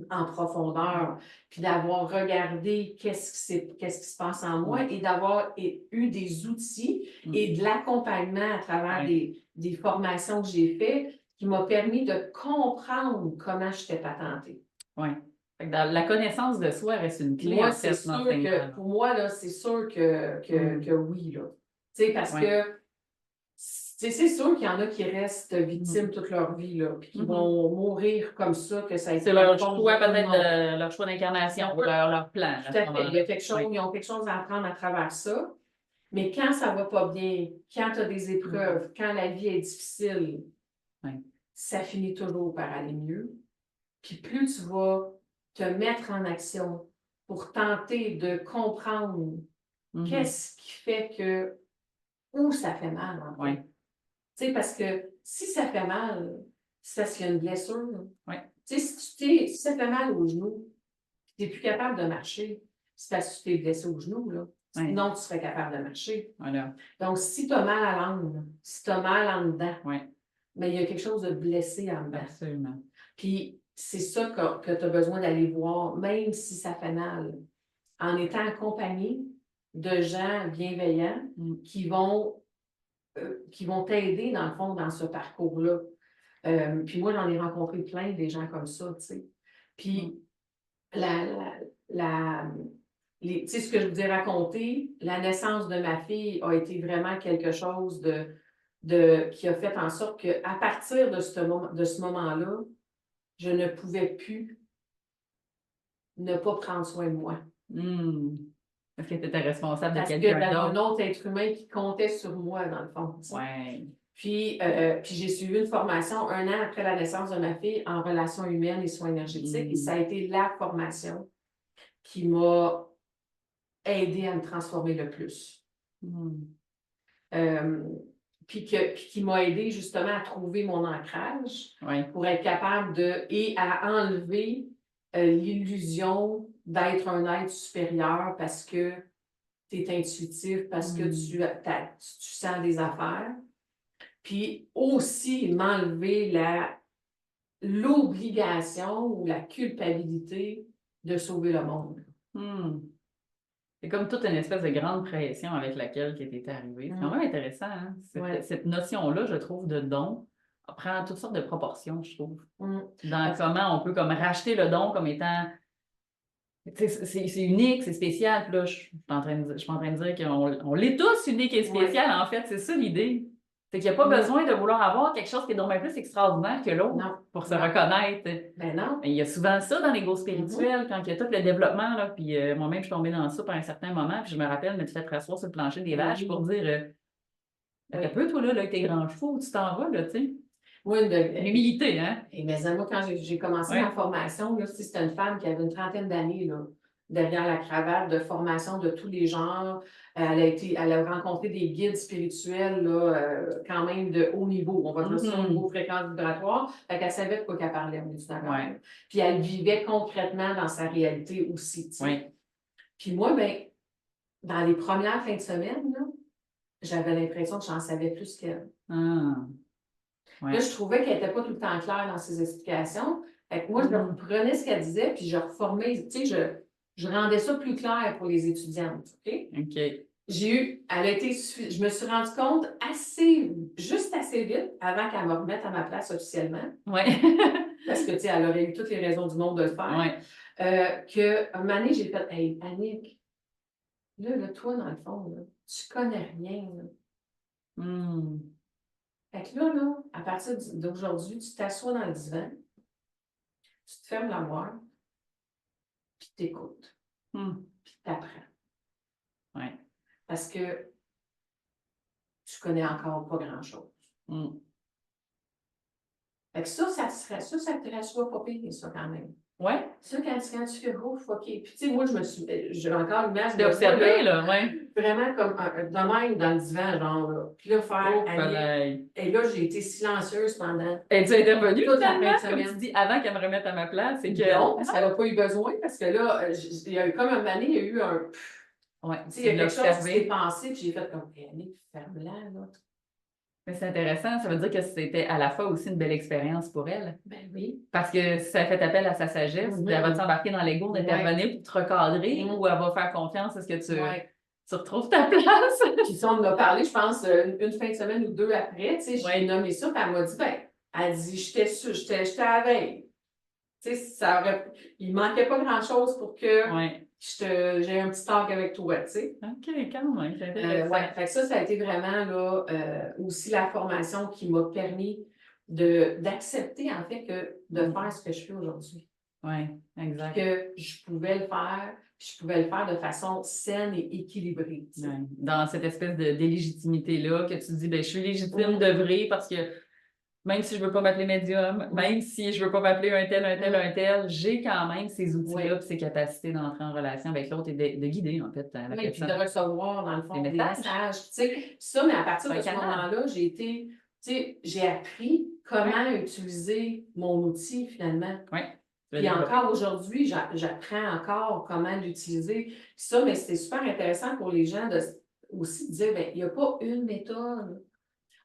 en profondeur, puis d'avoir regardé qu'est-ce qui se passe en moi et d'avoir eu des outils et de l'accompagnement à travers des formations que j'ai faites qui m'a permis de comprendre comment je t'ai patentée. Oui. La connaissance de soi reste une clé, Moi, en c'est fait, dans sûr ce que, pour moi, là, c'est sûr que oui, là. Tu sais, parce que c'est sûr qu'il y en a qui restent victimes toute leur vie, là, puis qui vont mourir comme ça, que ça a été c'est leur contre choix, tout le peut-être, monde. leur choix d'incarnation ou Tout leur plan. à fait. Il y a quelque chose, ils ont quelque chose à apprendre à travers ça. Mais quand ça va pas bien, quand tu as des épreuves, quand la vie est difficile, ça finit toujours par aller mieux. Puis plus tu vas te mettre en action pour tenter de comprendre qu'est-ce qui fait que, où ça fait mal, en fait. Tu sais, parce que si ça fait mal, c'est parce qu'il y a une blessure. Tu sais, si ça fait mal au genou, tu n'es plus capable de marcher, c'est parce que tu t'es blessé au genou, là. Sinon, tu serais capable de marcher. Voilà. Donc, si tu as mal à l'âme, si tu as mal en dedans, mais il y a quelque chose de blessé en dedans. Absolument. Puis, c'est ça que tu as besoin d'aller voir, même si ça fait mal, en étant accompagné de gens bienveillants qui vont t'aider, dans le fond, dans ce parcours-là. Puis moi, j'en ai rencontré plein des gens comme ça, tu sais. Puis, tu sais, ce que je vous ai raconté, la naissance de ma fille a été vraiment quelque chose qui a fait en sorte qu'à partir de ce moment-là, je ne pouvais plus ne pas prendre soin de moi. Parce que tu étais responsable de Parce quelqu'un que j'avais un d'autre. autre être humain qui comptait sur moi, dans le fond. Puis j'ai suivi une formation 1 an après la naissance de ma fille en relations humaines et soins énergétiques. Et ça a été la formation qui m'a aidée à me transformer le plus. Puis qui m'a aidée justement à trouver mon ancrage pour être capable et à enlever l'illusion d'être un être supérieur parce que tu es intuitif, parce que tu sens des affaires. Puis aussi m'enlever l'obligation ou la culpabilité de sauver le monde. C'est comme toute une espèce de grande pression avec laquelle tu étais arrivée. C'est quand même intéressant, hein? Cette notion-là, je trouve, de don prend toutes sortes de proportions, je trouve. Dans comment on peut comme racheter le don comme étant... C'est unique, c'est spécial. Puis là, je suis en train de dire qu'on l'est tous unique et spécial, en fait. C'est ça l'idée. C'est qu'il n'y a pas besoin de vouloir avoir quelque chose qui est normalement plus extraordinaire que l'autre pour se reconnaître. Ben non. Il y a souvent ça dans l'ego spirituel, quand il y a tout le développement. Là, puis moi-même, je suis tombée dans ça par un certain moment. Puis je me rappelle me faire rasseoir sur le plancher des vaches pour dire un peu, toi, là, avec tes grands chevaux, où tu t'en vas, là, tu sais. Oui, l'humilité, hein? Et mais moi, quand j'ai commencé ma formation, c'était une femme qui avait une trentaine d'années derrière la cravate, de formation de tous les genres. Elle a rencontré des guides spirituels là, quand même de haut niveau. On va dire ça au niveau fréquence vibratoire. Fait qu'elle savait de quoi qu'elle parlait, on est d'accord. Puis elle vivait concrètement dans sa réalité aussi. Puis moi, ben, dans les premières fins de semaine, là, j'avais l'impression que j'en savais plus qu'elle. Là, je trouvais qu'elle n'était pas tout le temps claire dans ses explications. Fait que moi, je reprenais ce qu'elle disait, puis je reformais, tu sais, je rendais ça plus clair pour les étudiantes. OK? Je me suis rendu compte juste assez vite, avant qu'elle me remette à ma place officiellement. Parce que, tu sais, elle aurait eu toutes les raisons du monde de le faire. Qu'un moment donné, j'ai fait, hey, Annick, là, toi, dans le fond, là, tu connais rien. Là. Fait que là, à partir d'aujourd'hui, tu t'assois dans le divan, tu te fermes la voix, puis tu t'écoutes, puis tu apprends. Parce que tu connais encore pas grand-chose. Fait que ça te rassoit pas pire, ça, quand même. Ouais. Ça, quand tu fais ouf, OK. Puis, tu sais, moi, j'ai encore l'image De observer, là, ouais. Vraiment comme de même dans le divan, genre, là. Puis là, faire Pareil. Et là, j'ai été silencieuse pendant. Es-tu intervenue toute la finalement, fin de comme semaine. tu dis, avant qu'elle me remette à ma place? C'est que... Non, parce qu'elle n'a pas eu besoin, parce que là, il y a eu comme un année, il y a eu un. Ouais, Tu sais, il y a quelque chose qui s'est passé, puis j'ai fait comme, Annick, ferme-la, là. Mais c'est intéressant, ça veut dire que c'était à la fois aussi une belle expérience pour elle. Ben oui. Parce que ça fait appel à sa sagesse, elle va s'embarquer dans l'ego d'intervenir pour te recadrer ou elle va faire confiance à ce que tu retrouves ta place. Puis ça, on en a parlé, je pense, une fin de semaine ou deux après, tu sais, j'ai nommé ça, puis elle m'a dit, elle dit, j'étais à la veille. Tu sais, il manquait pas grand-chose pour que j'ai un petit talk avec toi, tu sais. OK, quand même, c'est intéressant. Fait que ça a été vraiment, là, aussi la formation qui m'a permis d'accepter, en fait, de faire ce que je fais aujourd'hui. Oui, exact. Que je pouvais le faire, puis je pouvais le faire de façon saine et équilibrée. Tu sais. Ouais. Dans cette espèce de légitimité-là, que tu te dis, je suis légitime d'œuvrer parce que même si je ne veux pas m'appeler médium, même si je ne veux pas m'appeler un tel, j'ai quand même ces outils-là et ces capacités d'entrer en relation avec l'autre et de guider, en fait, la personne. Puis de recevoir, dans le fond, des messages. Tu sais, ça, mais à partir de ce moment-là, j'ai appris comment utiliser mon outil, finalement. Oui. Puis encore aujourd'hui, j'apprends encore comment l'utiliser. Ça, mais c'est super intéressant pour les gens de aussi dire, il n'y a pas une méthode.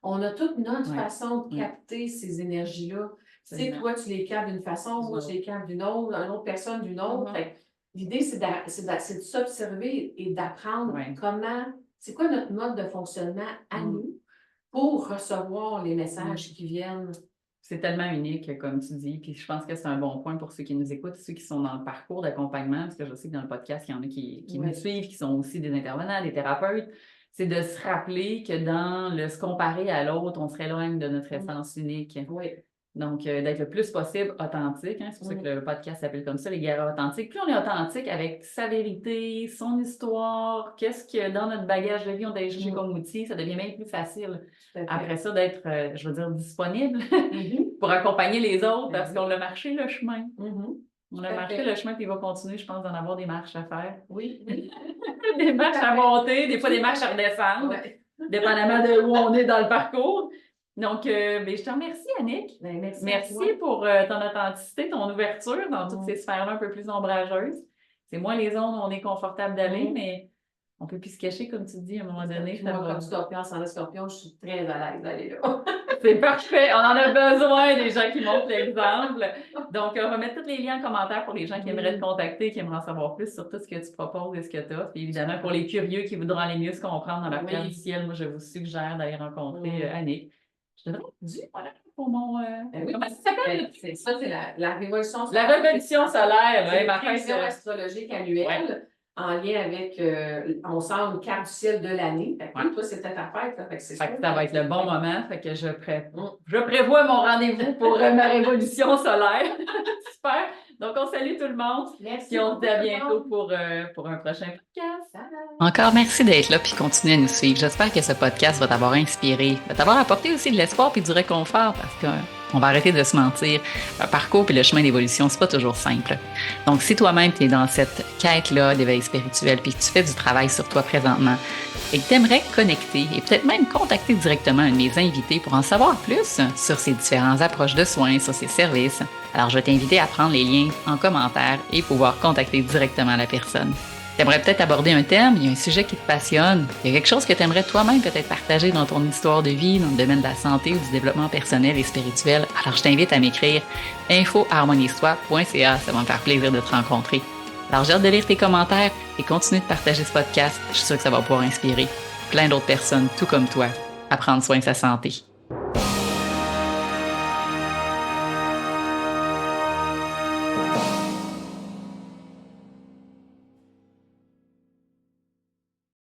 On a toute notre façon de capter ces énergies-là. Tu sais, toi, tu les captes d'une façon, moi, je les capte d'une autre, une autre personne d'une autre. L'idée, c'est de s'observer et d'apprendre c'est quoi notre mode de fonctionnement à nous pour recevoir les messages qui viennent. C'est tellement unique, comme tu dis, puis je pense que c'est un bon point pour ceux qui nous écoutent, ceux qui sont dans le parcours d'accompagnement, parce que je sais que dans le podcast, il y en a qui nous suivent, qui sont aussi des intervenants, des thérapeutes. C'est de se rappeler que dans le se comparer à l'autre, on se éloigne de notre essence unique. Oui. Donc, d'être le plus possible authentique. C'est pour ça que le podcast s'appelle comme ça, les guerriers authentiques. Plus on est authentique avec sa vérité, son histoire, qu'est-ce que dans notre bagage de vie on a cherché comme outil, ça devient même plus facile. Après ça, d'être, je veux dire, disponible pour accompagner les autres parce qu'on a marché le chemin. On a marché le chemin, puis il va continuer, je pense, d'en avoir des marches à faire. Oui. Des marches à monter, des fois des marches à redescendre, dépendamment de où on est dans le parcours. Donc, je te remercie, Annick. Merci pour ton authenticité, ton ouverture dans toutes ces sphères-là un peu plus ombrageuses. C'est moins les zones où on est confortable d'aller, mais on peut plus se cacher, comme tu dis, à un moment donné. Moi, comme scorpion, sans le scorpion, je suis très à l'aise d'aller là. C'est parfait. On en a besoin des gens qui montrent l'exemple. Donc, on va mettre tous les liens en commentaire pour les gens qui aimeraient te contacter, qui aimeraient en savoir plus sur tout ce que tu proposes et ce que tu as. Puis évidemment, pour les curieux qui voudront aller mieux se comprendre dans la pierre du ciel, moi, je vous suggère d'aller rencontrer Annick. Je devrais dire, voilà, pour mon... comment ça s'appelle? C'est la révolution solaire. La révolution solaire. C'est la prévision astrologique annuelle. En lien avec, on sort une carte du ciel de l'année. Toi, c'était ta fête. Ça va être le bon moment. Fait que je prévois mon rendez-vous pour ma révolution solaire. Super. Donc, on salue tout le monde. Merci. Et on se dit à bientôt pour un prochain podcast. Encore merci d'être là puis continuer à nous suivre. J'espère que ce podcast va t'avoir inspiré, va t'avoir apporté aussi de l'espoir puis du réconfort parce qu'on va arrêter de se mentir. Le parcours puis le chemin d'évolution, c'est pas toujours simple. Donc, si toi-même tu es dans cette quête-là d'éveil spirituel puis que tu fais du travail sur toi présentement et que tu aimerais connecter et peut-être même contacter directement un de mes invités pour en savoir plus sur ces différentes approches de soins, sur ces services, alors je vais t'inviter à prendre les liens en commentaire et pouvoir contacter directement la personne. Tu aimerais peut-être aborder un thème, il y a un sujet qui te passionne, il y a quelque chose que tu aimerais toi-même peut-être partager dans ton histoire de vie, dans le domaine de la santé ou du développement personnel et spirituel, alors je t'invite à m'écrire info@harmoniestoi.ca, ça va me faire plaisir de te rencontrer. Alors j'ai hâte de lire tes commentaires et continue de partager ce podcast, je suis sûre que ça va pouvoir inspirer plein d'autres personnes, tout comme toi, à prendre soin de sa santé.